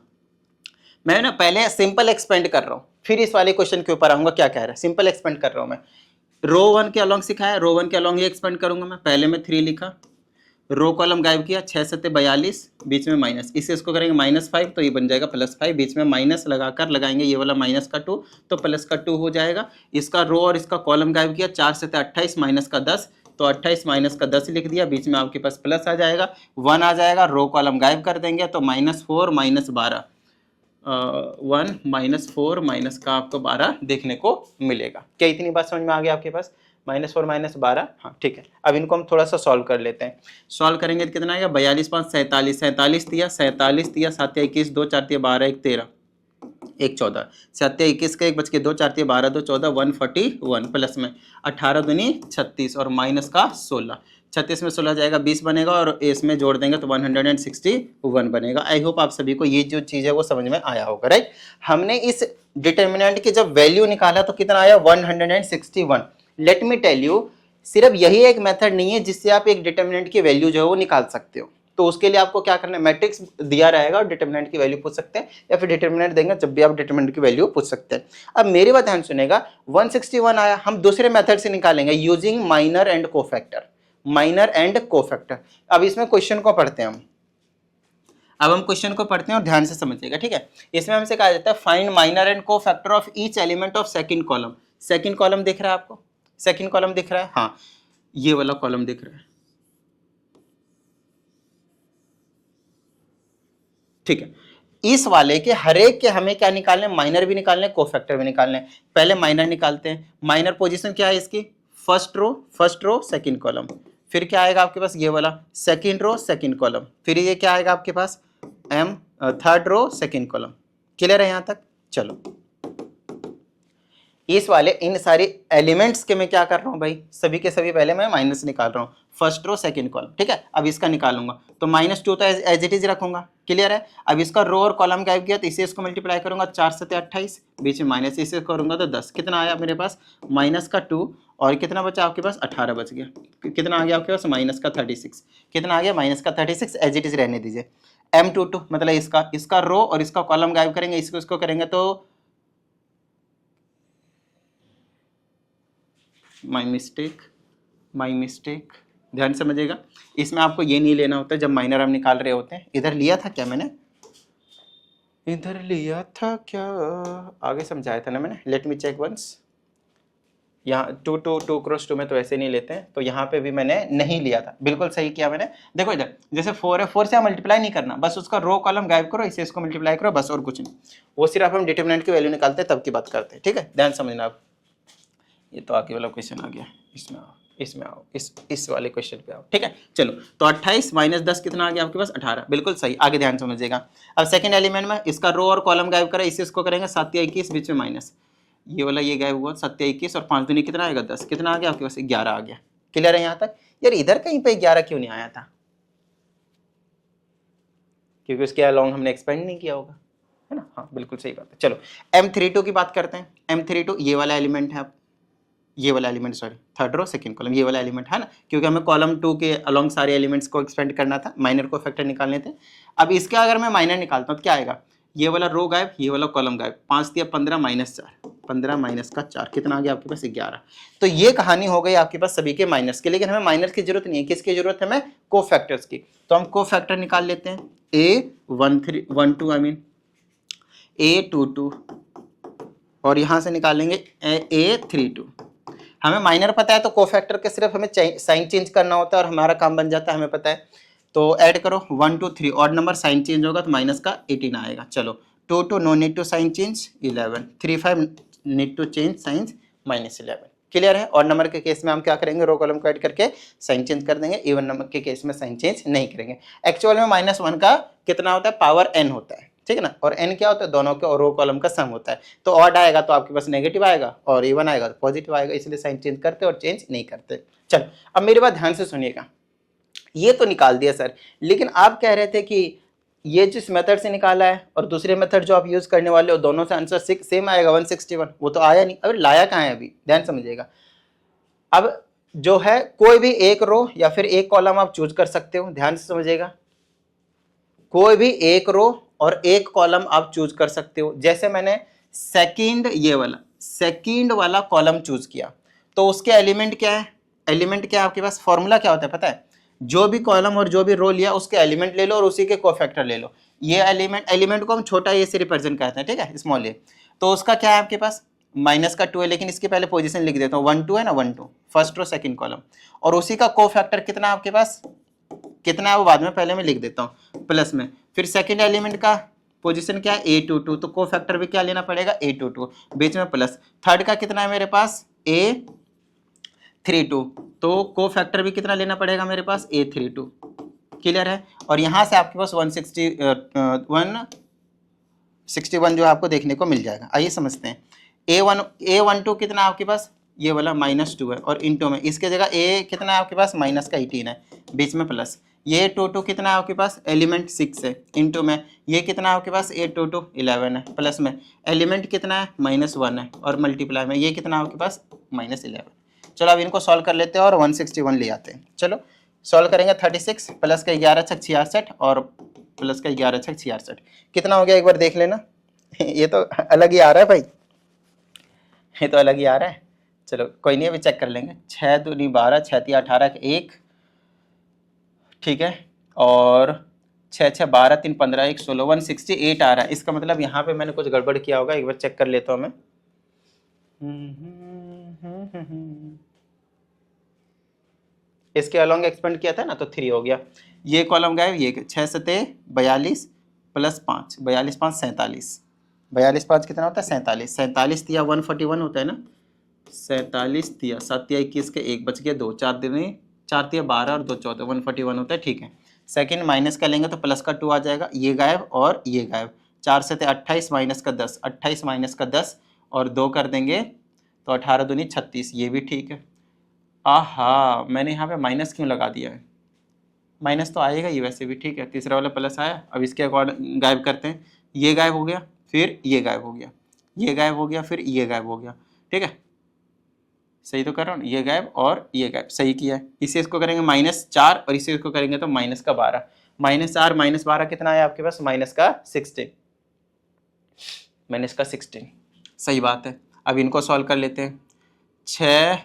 मैं ना पहले सिंपल एक्सपेंड कर रहा हूं, फिर इस वाले क्वेश्चन के ऊपर आऊंगा क्या कह रहा है। सिंपल एक्सपेंड कर रहा हूं मैं, रो 1 के अलॉन्ग सिखाया, रो 1 के अलॉन्ग ये एक्सपेंड करूंगा मैं। पहले में 3 लिखा, रो कॉलम गायब किया, 6 7 42, बीच में माइनस, इसे इसको करेंगे -5 तो ये बन जाएगा +5, बीच में माइनस लगाकर लगाएंगे ये वाला माइनस का 2 तो प्लस का 2 हो जाएगा। इसका रो और इसका कॉलम गायब किया, 4 7 28 माइनस का 10, तो 28 माइनस का 10 लिख दिया, बीच में आपके पास प्लस आ जाएगा, 1 आ जाएगा, रो कॉलम गायब कर देंगे तो -4 -12, 1 -4 माइनस का आपको 12 देखने को मिलेगा। क्या इतनी बात समझ में आ गया आपके पास, -4 -12, हाँ ठीक है। अब इनको हम थोड़ा सा सॉल्व कर लेते हैं। सॉल्व करेंगे तो कितना आएगा, 42 5 47, 47 दिया 47 दिया, 7 21 2 4 12 1 13 1 14, 7 21 का 1 बच के 2 4 12 2 14, 141 प्लस में 18 दूनी 36 और माइनस का 16, 36 में 16 जाएगा 20 बनेगा और इसमें जोड़ देंगे तो 161 बनेगा। आई होप आप सभी को ये जो चीज़ है वो समझ में आया होगा, राइट। हमने इस डिटर्मिनेंट की जब वैल्यू निकाला तो कितना आया, 161। लेट मी टेल यू, सिर्फ यही एक मेथड नहीं है जिससे आप एक डिटर्मिनेंट की वैल्यू जो है वो निकाल सकते हो। तो उसके लिए आपको क्या करना है, मैट्रिक्स दिया रहेगा और डिटर्मिनेंट की वैल्यू पूछ सकते हैं, या फिर डिटर्मिनेंट देंगे जब भी आप डिटर्मिनेंट की वैल्यू पूछ सकते हैं। अब मेरी बात ध्यान सुनेगा, 161 आया, हम दूसरे मेथड से निकालेंगे using minor and cofactor, minor and cofactor. अब इसमें क्वेश्चन को पढ़ते हैं हम, अब हम क्वेश्चन को पढ़ते हैं और ध्यान से समझिएगा, ठीक है। इसमें हमसे कहा जाता है find minor and cofactor of each element of second column. Second column दिख रहा है आपको, सेकंड कॉलम दिख रहा है, हाँ ये वाला कॉलम दिख रहा है, ठीक है। इस वाले के हर एक के हमें क्या निकालने, माइनर भी निकालने, कोफैक्टर भी निकालने। पहले माइनर निकालते हैं। माइनर पोजीशन क्या है इसकी, फर्स्ट रो सेकंड कॉलम, फिर क्या आएगा आपके पास ये वाला सेकंड रो सेकंड कॉलम, फिर ये क्या आएगा आपके पास third row second column. Clear है यहां तक, चलो। इस वाले इन सारे एलिमेंट्स के मैं क्या कर रहा हूं भाई, सभी के सभी पहले मैं माइनस निकाल रहा हूं, फर्स्ट रो सेकंड कॉलम, ठीक है। अब इसका निकालूंगा तो -2 तो एज इट इज रखूंगा, क्लियर है। अब इसका रो और कॉलम गायब किया तो इसे इसको मल्टीप्लाई करूंगा, 4 7 28, बीच में माइनस, इसे करूंगा तो 10, कितना आया मेरे पास माइनस का 2 और कितना बचा आपके पास 18 बच गया, कितना आ गया आपके पास माइनस का 36, कितना आ गया माइनस का 36, एज इट इज रहने दीजिए। M22 मतलब इसका रो और इसका कॉलम गायब करेंगे, इसको करेंगे तो माई मिस्टेक, ध्यान समझिएगा। इसमें आपको ये नहीं लेना होता जब माइनर हम निकाल रहे होते हैं। इधर लिया था क्या मैंने, इधर लिया था क्या, आगे समझाया था ना मैंने, लेट मी चेक वंस। यहाँ 2 2 2 क्रॉस 2 में तो ऐसे नहीं लेते हैं, तो यहाँ पे भी मैंने नहीं लिया था, बिल्कुल सही किया मैंने। देखो इधर जैसे 4 है, 4 से मल्टीप्लाई नहीं करना, बस उसका रो कॉलम गायब करो, इसे इसको मल्टीप्लाई करो, बस और कुछ नहीं। वो सिर्फ हम डिटरमिनेंट की वैल्यू निकालते हैं तब की बात करते हैं, ठीक है, ध्यान समझना आप। ये तो आगे वाला क्वेश्चन आ गया, इसमें आओ, इस वाले क्वेश्चन पे आओ, ठीक है। चलो तो 28 - 10 कितना आ गया आपके पास 18, बिल्कुल सही। आगे ध्यान समझिएगा। अब सेकंड एलिमेंट में इसका रो और कॉलम गायब करें, इसे इसको करेंगे 7 या 21, बीच में माइनस, ये वाला ये गायब हुआ, 7 या 21 और 5 दूनी कितना आएगा 10, कितना आ गया आपके पास 11 आ गया। क्लियर है यहाँ तक। यार इधर कहीं पे 11 क्यों नहीं आया था, क्योंकि उसके अलॉन्ग हमने एक्सपेंड नहीं किया होगा, है ना, हाँ बिल्कुल सही बात है। चलो M32 की बात करते हैं। M32 ये वाला एलिमेंट है, ये वाला element, sorry third row second column, ये वाला एलिमेंट है ना, क्योंकि हमें कॉलम 2 के अलोंग सारे एलिमेंट्स को एक्सपेंड करना था, माइनर को फैक्टर निकालने थे। अब इसका अगर मैं माइनर निकालता हूँ तो क्या आएगा, ये वाला रो गायब, ये वाला कॉलम गायब, 5 दिया 15 माइनस 4, 15 माइनस का 4 कितना आ गया आपके पास 11। तो ये कहानी हो गई आपके पास सभी के माइनस की, लेकिन हमें माइनस की जरूरत नहीं है, किसकी जरूरत है हमें, कोफैक्टर्स की। तो हम कोफैक्टर निकाल लेते हैं, A12 आई मीन A22 और यहां से निकालेंगे A32। हमें माइनर पता है तो कोफैक्टर के सिर्फ हमें साइन चेंज करना होता है और हमारा काम बन जाता है, हमें पता है। तो ऐड करो 1 2 3, ऑड नंबर साइन चेंज होगा तो माइनस का 18 आएगा। चलो 2 2 no need to sign change 11, 3 5 need to change sign -11। Clear है। ऑड नंबर के केस में हम क्या करेंगे, रो कॉलम को ऐड करके साइन चेंज कर देंगे, इवन नंबर के केस में साइन चेंज नहीं करेंगे। एक्चुअल में -1 का कितना होता है, पावर n होता है, ठीक है ना, और n क्या होता है, दोनों के रो कॉलम का सम होता है। तो ऑड आएगा तो आपके पास नेगेटिव आएगा और इवन आएगा तो पॉजिटिव आएगा, इसलिए साइन चेंज करते और चेंज नहीं करते। चलो अब मेरी बात ध्यान से सुनिएगा, ये तो निकाल दिया सर, लेकिन आप कह रहे थे कि ये जिस मेथड से निकाला है और दूसरे मेथड जो आप यूज करने वाले हो दोनों से आंसर सेम आएगा 161, वो तो आया नहीं। अभी लाया कहाँ है, अभी ध्यान समझिएगा। अब जो है कोई भी एक रो या फिर एक कॉलम आप चूज कर सकते हो, ध्यान से समझिएगा, कोई भी एक रो और एक कॉलम आप चूज कर सकते हो। जैसे मैंने सेकंड ये वाला सेकंड वाला कॉलम चूज किया तो उसके एलिमेंट क्या है, एलिमेंट क्या है आपके पास, फॉर्मूला क्या होता है पता है, जो भी कॉलम और जो भी रो लिया उसके एलिमेंट ले लो और उसी के कोफैक्टर ले लो। ये एलिमेंट को हम छोटा ए से रिप्रेजेंट करते हैं, ठीक है, स्मॉल ए। तो उसका क्या है आपके पास -2 है, लेकिन इसके पहले पोजीशन लिख देता हूँ, 1 2 है ना, 1 2 फर्स्ट रो सेकंड कॉलम, और उसी का कोफैक्टर कितना आपके पास, कितना है वो बाद में, पहले मैं लिख देता हूँ प्लस में। फिर सेकंड एलिमेंट का पोजीशन क्या है, A22, तो कोफैक्टर भी क्या लेना पड़ेगा, A22, बीच में प्लस। थर्ड का कितना है मेरे पास, A32, तो कोफैक्टर भी कितना लेना पड़ेगा मेरे पास, A32। क्लियर है। और यहां से आपके पास 161 जो आपको देखने को मिल जाएगा। आइए समझते हैं, A12 कितना आपके पास, ये वाला -2 है, और इंटू में इसके जगह A कितना है आपके पास, -18 है, बीच में प्लस। ये A22 कितना है आपके पास, एलिमेंट 6 है, इंटू में ये कितना है आपके पास, A22 11 है, प्लस में एलिमेंट कितना है, -1 है, और मल्टीप्लाई में ये कितना है आपके पास, -11। चलो अब इनको सॉल्व कर लेते हैं और 161 ले आते हैं। चलो सॉल्व करेंगे, 36 प्लस का 11 छक 66 और प्लस का 11 छक 66 कितना हो गया, एक बार देख लेना। ये तो अलग ही आ रहा है भाई, ये तो अलग ही आ रहा है। चलो कोई नहीं, अभी चेक कर लेंगे। 6 दूनी 12, 6 तिया 18 का 1, ठीक है, और 6 6 12 3 15 1 16, 168 आ रहा है। इसका मतलब यहाँ पे मैंने कुछ गड़बड़ किया होगा, एक बार चेक कर लेता हूँ मैं। इसके अलॉन्ग एक्सपेंड किया था ना तो 3 हो गया, ये कॉलम गायब, ये 6 7 42 प्लस 5, 42 5 47, 42 5 कितना होता है, 47, 47 दिया 141 होता है ना, 47 दिया 7 दिया 21 के 1 बच गया 2, 4 दिन 4 दिया 12 और 2 14, 141 होता है, ठीक है। सेकंड माइनस का लेंगे तो प्लस का 2 आ जाएगा, ये गायब और ये गायब, 4 से 28 माइनस का 10, 28 माइनस का 10 और 2 कर देंगे तो 18 दूनी 36, ये भी ठीक है। आहा, मैंने यहाँ पे माइनस क्यों लगा दिया है, माइनस तो आएगा ही वैसे भी, ठीक है। तीसरा वाला प्लस आया, अब इसके अकॉर्डिंग गायब करते हैं, ये गायब हो गया, फिर ये गायब हो गया, ये गायब हो गया, फिर ये गायब हो गया, ठीक है, सही तो कर रहा हूँ, ये गायब और ये गायब, सही किया है। इसे इसको करेंगे -4 और इसे इसको करेंगे तो -12, -4 -12 कितना आया आपके पास, -16, -16, सही बात है। अब इनको सॉल्व कर लेते हैं। 6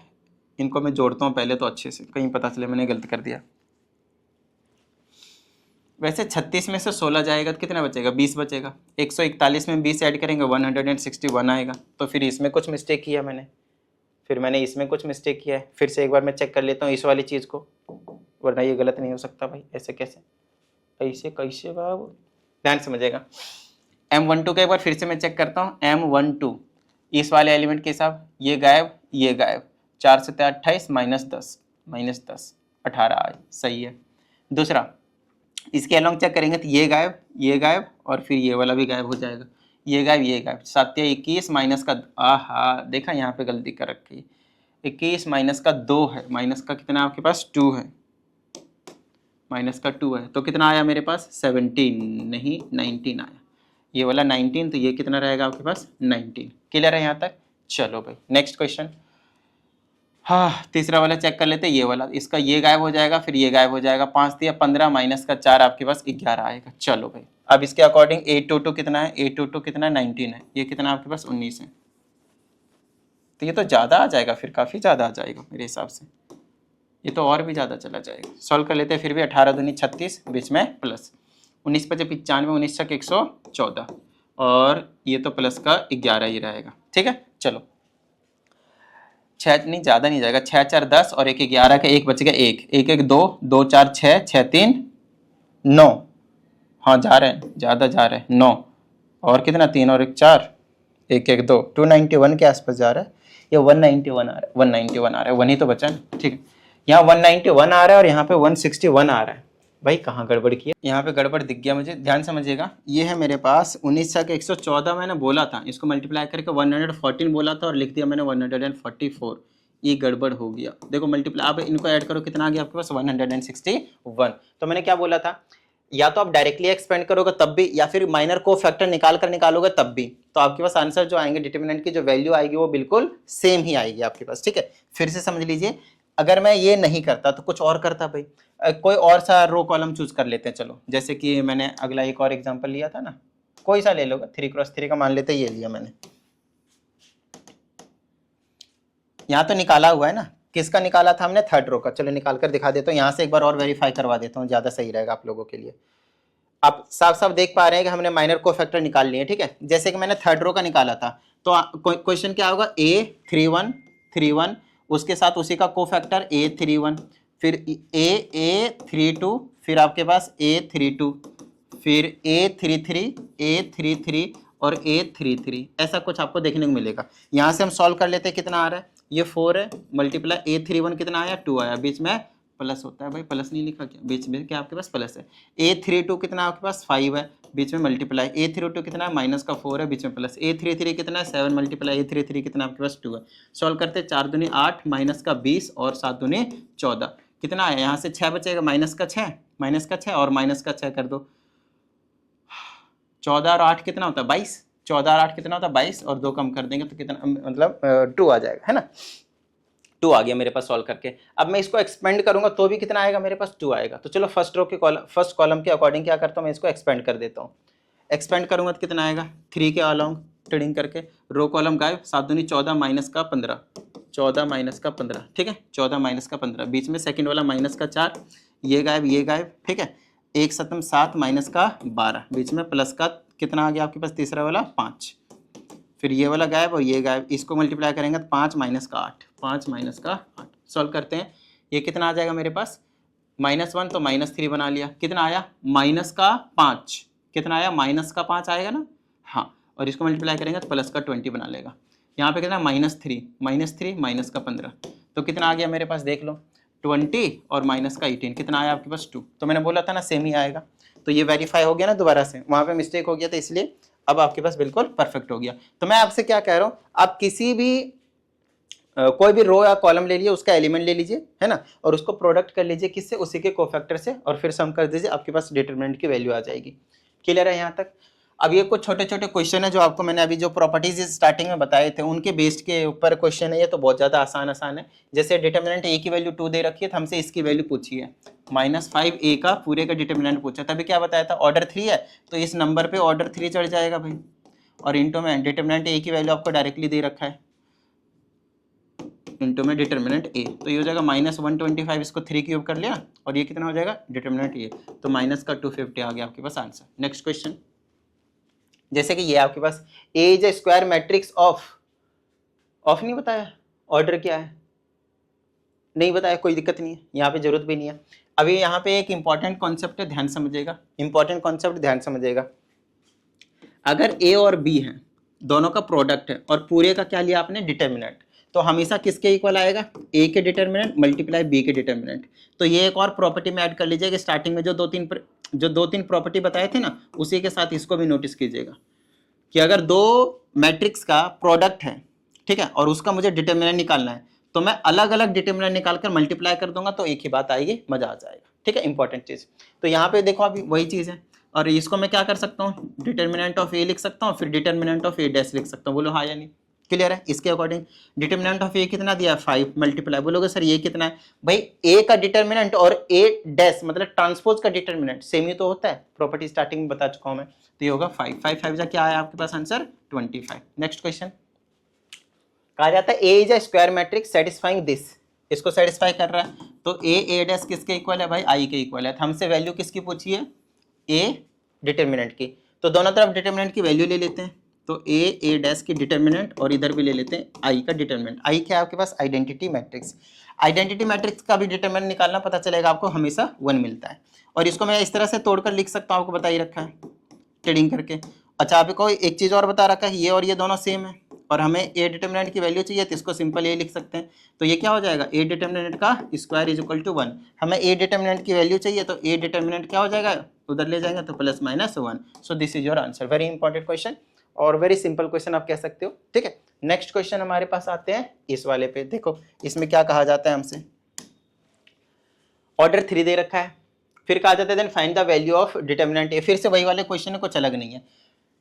इनको मैं जोड़ता हूँ पहले तो अच्छे से, कहीं पता चले मैंने गलत कर दिया। वैसे 36 में से 16 जाएगा तो कितना बचेगा, 20 बचेगा। 141 में 20 ऐड करेंगे 161 आएगा। तो फिर इसमें कुछ मिस्टेक किया मैंने, इसमें कुछ मिस्टेक किया है। फिर से एक बार मैं चेक कर लेता हूँ इस वाली चीज़ को, वरना ये गलत नहीं हो सकता भाई, ऐसे कैसे, ऐसे कैसे बाबू, ध्यान समझेगा। M12 का एक बार फिर से मैं चेक करता हूँ, M12 इस वाले एलिमेंट के हिसाब, ये गायब ये गायब, 4 से 28 -10 18 आए, सही है। दूसरा इसके अलॉन्ग चेक करेंगे तो ये गायब और फिर ये वाला भी गायब हो जाएगा, ये गायब 7 या 21 माइनस का, आहा देखा यहाँ पे गलती कर रखी, 21 माइनस का 2 है, माइनस का कितना आपके पास 2 है, माइनस का 2 है, तो कितना आया मेरे पास 17 नहीं 19 आया, ये वाला 19, तो ये कितना रहेगा आपके पास 19। क्लियर है यहाँ तक। चलो भाई नेक्स्ट क्वेश्चन, हाँ, तीसरा वाला चेक कर लेते हैं, ये वाला, इसका ये गायब हो जाएगा, फिर ये गायब हो जाएगा, 5 दिया 15 माइनस का 4 आपके पास 11 आएगा। चलो भाई, अब इसके अकॉर्डिंग 822 कितना है, 822 कितना है 19 है, ये कितना आपके पास 19 है, तो ये तो ज़्यादा आ जाएगा, फिर काफ़ी ज़्यादा आ जाएगा मेरे हिसाब से, ये तो और भी ज़्यादा चला जाएगा। सॉल्व कर लेते हैं, फिर भी 18 दूनी 36, बीच में प्लस 19 पचे 95, 19 छक 114, और ये तो प्लस का 11 ही रहेगा। ठीक है, चलो 6 नहीं, ज़्यादा नहीं जाएगा, 6 4 10 और 1 11 का 1 बच गया, 1 1 1 2 2 4 6 6 3 9, हाँ जा रहे हैं, ज़्यादा जा रहे हैं, 9 और कितना 3 और 1 4 1 1 2 291 के आसपास जा रहा है, या 191 आ रहा है, 191 आ रहा है, 1 ही तो बचा है। ठीक है, यहाँ 191 आ रहा है और यहाँ पे 161 आ रहा है। भाई कहाँ गड़बड़ किया, यहाँ पे गड़बड़ दिख गया मुझे, ध्यान समझिएगा। ये है मेरे पास 19 छक 114 मैंने बोला था, इसको मल्टीप्लाई करके 114 बोला था और लिख दिया मैंने 144, ये गड़बड़ हो गया। देखो मल्टीप्लाई, अब इनको ऐड करो, कितना आ गया आपके पास 161। तो मैंने क्या बोला था, या तो आप डायरेक्टली एक्सपेंड करोगे तब भी, या फिर माइनर को फैक्टर निकाल कर निकालोगे तब भी, तो आपके पास आंसर जो आएंगे डिटरमिनेंट की जो वैल्यू आएगी वो बिल्कुल सेम ही आएगी आपके पास। ठीक है, फिर से समझ लीजिए, अगर मैं ये नहीं करता तो कुछ और करता भाई, कोई और सा रो कॉलम चूज कर लेते हैं। चलो जैसे कि मैंने अगला एक और एग्जांपल लिया था ना, कोई सा ले लोगे, 3x3 का मान लेते हैं, ये लिया मैंने, यहाँ तो निकाला हुआ है ना, किसका निकाला था हमने, थर्ड रो का। चलो निकाल कर दिखा देता हूँ, यहाँ से एक बार और वेरीफाई करवा देता हूँ, ज़्यादा सही रहेगा आप लोगों के लिए। आप साफ साफ देख पा रहे हैं कि हमने माइनर को फैक्टर निकाल लिए। ठीक है, जैसे कि मैंने थर्ड रो का निकाला था, तो क्वेश्चन क्या होगा, A31 उसके साथ उसी का को फैक्टर A31, फिर A32, फिर आपके पास A32, फिर A33 और A33, ऐसा कुछ आपको देखने को मिलेगा। यहाँ से हम सॉल्व कर लेते हैं, कितना आ रहा है, ये 4 है, मल्टीप्लाई A31 कितना आया 2 आया, बीच में प्लस होता है भाई, प्लस नहीं लिखा क्या, बीच में क्या आपके पास प्लस है। A32 कितना आपके पास 5 है, बीच में मल्टीप्लाई, A32 कितना है माइनस का 4 है, बीच में प्लस, A33 कितना है 7 मल्टीप्लाई A33 कितना आपके पास 2 है। सॉल्व करते 4 दूनी 8 माइनस का 20 और 7 दूनी 14, कितना आया, यहाँ से 6 बचेगा, माइनस का 6 और माइनस का 6 कर दो, 14 और 8 कितना होता है 22, 14 और 8 कितना होता है 22, और 2 कम कर देंगे तो कितना, मतलब 2 आ जाएगा, है ना, 2 आ गया मेरे पास सॉल्व करके। अब मैं इसको एक्सपेंड करूंगा तो भी कितना आएगा मेरे पास 2 आएगा। तो चलो फर्स्ट रो के फर्स्ट कॉलम के अकॉर्डिंग क्या करता हूँ, मैं इसको एक्सपेंड कर देता हूँ। एक्सपेंड करूंगा तो कितना आएगा 3 के अलॉन्ग ट्रेडिंग करके, रो कॉलम गायब, 7 दूनी 14 माइनस का 15, 14 माइनस का 15, ठीक है 14 माइनस का 15, बीच में सेकंड वाला माइनस का 4, ये गायब, ठीक है, 1 7 7 माइनस का 12, बीच में प्लस का कितना आ गया आपके पास तीसरा वाला 5, फिर ये वाला गायब और ये गायब, इसको मल्टीप्लाई करेंगे तो 5 माइनस का 8, 5 माइनस का 8। सॉल्व करते हैं, ये कितना आ जाएगा मेरे पास -1 तो -3 बना लिया, कितना आया माइनस का 5, कितना आया माइनस का 5 आएगा ना, हाँ, और इसको मल्टीप्लाई करेंगे तो प्लस का 20 बना लेगा। यहाँ पे कितना -3 माइनस का 15, तो कितना आ गया मेरे पास देख लो 20 और माइनस का 18, कितना आया आपके पास 2। तो मैंने बोला था ना सेम ही आएगा, तो ये वेरीफाई हो गया ना दोबारा से, वहाँ पे मिस्टेक हो गया था इसलिए अब आपके पास बिल्कुल परफेक्ट हो गया। तो मैं आपसे क्या कह रहा हूँ, आप किसी भी कोई भी रो या कॉलम ले लीजिए, उसका एलिमेंट ले लीजिए, है ना, और उसको प्रोडक्ट कर लीजिए किससे, उसी के कोफैक्टर से, और फिर सम कर दीजिए, आपके पास डिटरमिनेंट की वैल्यू आ जाएगी। क्लियर है यहाँ तक। अब ये कुछ छोटे छोटे क्वेश्चन है जो आपको मैंने अभी जो प्रॉपर्टीज स्टार्टिंग में बताए थे उनके बेस्ड के ऊपर क्वेश्चन है, ये तो बहुत ज़्यादा आसान है। जैसे डिटरमिनेंट ए की वैल्यू 2 दे रखी है, तो हमसे इसकी वैल्यू पूछी है -5 ए का पूरे का डिटरमिनेंट पूछा, तभी क्या बताया था ऑर्डर 3 है, तो इस नंबर पे ऑर्डर 3 चढ़ जाएगा भाई, और इंटू में डिटरमिनेंट ए की वैल्यू आपको डायरेक्टली दे रखा है, इंटू में डिटरमिनेंट ए, तो ये हो जाएगा -125, इसको 3 क्यूब कर लिया, और ये कितना हो जाएगा डिटरमिनेंट ए, तो माइनस का 250 आ गया आपके पास आंसर। नेक्स्ट क्वेश्चन, जैसे कि ये आपके पास A is A square matrix of नहीं बताया, ऑर्डर क्या है नहीं बताया, कोई दिक्कत नहीं है, यहाँ पे जरूरत भी नहीं है। अभी यहाँ पे एक इंपॉर्टेंट कॉन्सेप्ट है, ध्यान समझिएगा, इंपॉर्टेंट कॉन्सेप्ट ध्यान समझिएगा। अगर ए और बी है, दोनों का प्रोडक्ट है, और पूरे का क्या लिया आपने डिटरमिनेंट, तो हमेशा किसके इक्वल आएगा, ए के डिटरमिनेंट मल्टीप्लाई बी के डिटरमिनेंट। तो ये एक और प्रॉपर्टी में ऐड कर लीजिएगा, स्टार्टिंग में जो दो तीन प्रॉपर्टी बताए थे ना, उसी के साथ इसको भी नोटिस कीजिएगा कि अगर दो मैट्रिक्स का प्रोडक्ट है, ठीक है, और उसका मुझे डिटरमिनेंट निकालना है, तो मैं अलग अलग डिटरमिनेंट निकालकर मल्टीप्लाई कर दूंगा, तो एक ही बात आएगी, मजा आ जाएगा, ठीक है, इंपॉर्टेंट चीज। तो यहाँ पे देखो अभी वही चीज है, और इसको मैं क्या कर सकता हूँ, डिटरमिनेंट ऑफ ए लिख सकता हूँ, फिर डिटरमिनेंट ऑफ ए डैश लिख सकता हूँ, बोलो हाँ या नहीं, क्लियर है? इसके अकॉर्डिंग डिटर्मिनेंट ऑफ ए कितना दिया, 5 मल्टीप्लाई, बोलोगे सर ये कितना है, भाई ए का डिटर्मिनेंट और ए डैश मतलब ट्रांसपोज का डिटर्मिनेंट सेम ही तो होता है, प्रॉपर्टी स्टार्टिंग में बता चुका हूं मैं। तो ये होगा 5 5 5 जा क्या आया आपके पास आंसर 25। नेक्स्ट क्वेश्चन कहा जाता है A is a square matrix satisfying this, इसको सेटिस्फाई कर रहा है। तो ए डैश किसके इक्वल है भाई, आई के इक्वल है। तो हमसे वैल्यू किसकी पूछी है, ए डिटर्मिनेंट की। तो दोनों तरफ डिटर्मिनेंट की वैल्यू ले लेते हैं। तो ए डैश की डिटर्मिनेंट और इधर भी ले लेते हैं आई का डिटर्मिनेंट। आई क्या है आपके पास, आइडेंटिटी मैट्रिक्स। आइडेंटिटी मैट्रिक्स का भी डिटर्मिनेंट निकालना पता चलेगा आपको, हमेशा 1 मिलता है। और इसको मैं इस तरह से तोड़कर लिख सकता हूँ, आपको बता ही रखा है ट्रेडिंग करके। अच्छा आपको एक चीज़ और बता रखा है, ये और ये दोनों सेम है और हमें ए डिटर्मिनेंट की वैल्यू चाहिए, तो इसको सिंपल ए लिख सकते हैं। तो ये क्या हो जाएगा, ए डिटर्मिनेंट का स्क्वायर इज इक्वल टू 1। हमें ए डिटर्मिनेंट की वैल्यू चाहिए, तो ए डिटर्मिनेंट क्या हो जाएगा, उधर ले जाएंगे तो plus minus 1। So this is your answer. Very important question और वेरी सिंपल क्वेश्चन आप कह सकते हो, ठीक है। नेक्स्ट क्वेश्चन हमारे पास आते हैं इस वाले पे। देखो इसमें क्या कहा जाता है हमसे, ऑर्डर 3 दे रखा है, फिर कहा जाता है then find the value of determinant A. फिर से वही वाले क्वेश्चन है, कुछ अलग नहीं है।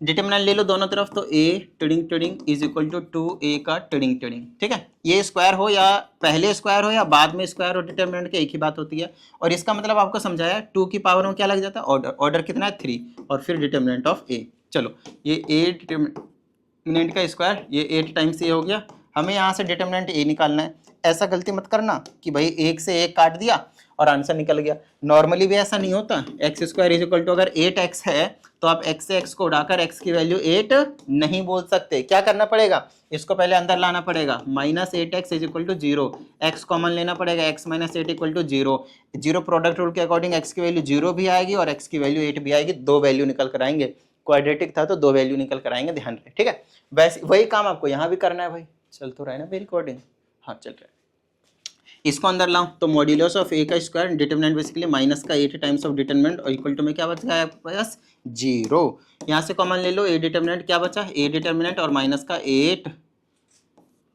डिटर्मिनेंट ले लो दोनों तरफ, तो ए टिडिंग इज इक्वल टू 2a का टिडिंग, ठीक है। ये स्क्वायर हो या पहले स्क्वायर हो या बाद में स्क्वायर हो, डिटर्मिनेंट की एक ही बात होती है। और इसका मतलब आपको समझाया 2 की पावर में क्या लग जाता है, ऑर्डर। ऑर्डर कितना है 3 और फिर डिटर्मिनेंट ऑफ ए। चलो ये ए डिटर्मिनेंट का स्क्वायर, ये 8 टाइम्स ए हो गया। हमें यहाँ से डिटर्मिनेंट ए निकालना है। ऐसा गलती मत करना कि भाई 1 से 1 काट दिया और आंसर निकल गया। नॉर्मली भी ऐसा नहीं होता। X square is equal to अगर 8x है तो आप x से x को उड़ाकर x की वैल्यू 8 नहीं बोल सकते। क्या करना पड़ेगा, इसको पहले अंदर लाना पड़ेगा। -8x is equal to 0, x common लेना पड़ेगा, x - 8 equal to 0। 0 product rule के अकॉर्डिंग x की वैल्यू 0 भी आएगी और x की वैल्यू 8 भी आएगी। 2 वैल्यू निकल कर आएंगे। क्वाड्रेटिक था तो 2 वैल्यू निकल कर आएंगे, ध्यान रहे, ठीक है। वैसे वही काम आपको यहाँ भी करना है भाई। चल तो रहा है ना मेरी रिकॉर्डिंग, हाँ चल रहा है। इसको अंदर लाओ तो मॉड्यूलस ऑफ ए का स्क्वायर डिटर्मिनेंट बेसिकली माइनस का 8 टाइम्स ऑफ डिटर्मिनेंट और इक्वल टू में क्या बच गया आपके पास 0। यहाँ से कॉमन ले लो, ए डिटर्मिनेंट क्या बचा, ए डिटर्मिनेंट और माइनस का 8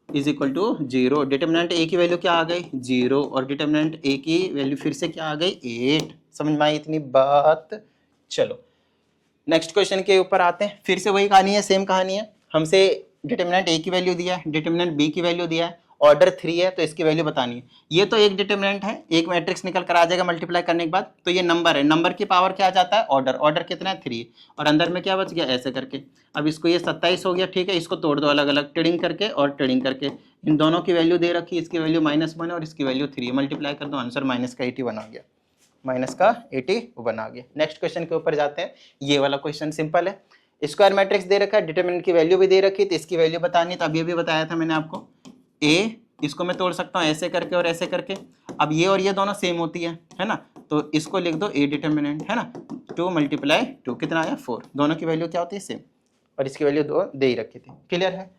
इज इक्वल टू 0। डिटर्मिनेंट ए की वैल्यू क्या आ गई 0 और डिटर्मिनेंट ए की वैल्यू फिर से क्या आ गई 8। समझ में आई इतनी बात। चलो नेक्स्ट क्वेश्चन के ऊपर आते हैं। फिर से वही कहानी है, सेम कहानी है। हमसे डिटर्मिनेंट ए की वैल्यू दिया है, डिटर्मिनेंट बी की वैल्यू दिया है, ऑर्डर 3 है तो इसकी वैल्यू बतानी है। ये तो एक डिटर्मिनेंट है, एक मैट्रिक्स निकल कर आ जाएगा मल्टीप्लाई करने के बाद। तो ये नंबर है, नंबर की पावर क्या आ जाता है ऑर्डर। ऑर्डर कितना है 3 और अंदर में क्या बच गया ऐसे करके। अब इसको ये 27 हो गया, ठीक है। इसको तोड़ दो अलग अलग, टिडिंग करके और टिडिंग करके। इन दोनों की वैल्यू दे रखी, इसकी वैल्यू -1 और इसकी वैल्यू 3, मल्टीप्लाई कर दो, आंसर -81 आ गया। -81 आ गया। नेक्स्ट क्वेश्चन के ऊपर जाते हैं। ये वाला क्वेश्चन सिंपल है। स्क्वायर मैट्रिक्स दे रखा है, डिटर्मिनेंट की वैल्यू भी दे रखी है, तो इसकी वैल्यू बतानी है। तो अभी अभी बताया था मैंने आपको, ए इसको मैं तोड़ सकता हूँ ऐसे करके और ऐसे करके। अब ये और ये दोनों सेम होती है ना, तो इसको लिख दो ए डिटर्मिनेंट, है ना। 2 × 2 कितना आया 4। दोनों की वैल्यू क्या होती है सेम और इसकी वैल्यू 2 दे ही रखी थी। क्लियर है,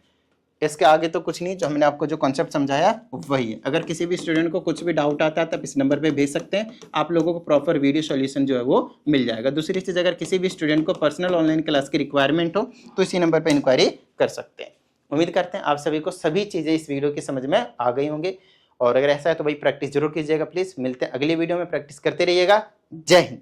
इसके आगे तो कुछ नहीं, जो हमने आपको जो कॉन्सेप्ट समझाया वही है। अगर किसी भी स्टूडेंट को कुछ भी डाउट आता है तब इस नंबर पे भेज सकते हैं, आप लोगों को प्रॉपर वीडियो सॉल्यूशन जो है वो मिल जाएगा। दूसरी चीज़, अगर किसी भी स्टूडेंट को पर्सनल ऑनलाइन क्लास की रिक्वायरमेंट हो तो इसी नंबर पर इंक्वायरी कर सकते हैं। उम्मीद करते हैं आप सभी को सभी चीज़ें इस वीडियो की समझ में आ गई होंगी। और अगर ऐसा है तो भाई प्रैक्टिस जरूर कीजिएगा प्लीज़। मिलते हैं अगली वीडियो में, प्रैक्टिस करते रहिएगा। जय हिंद।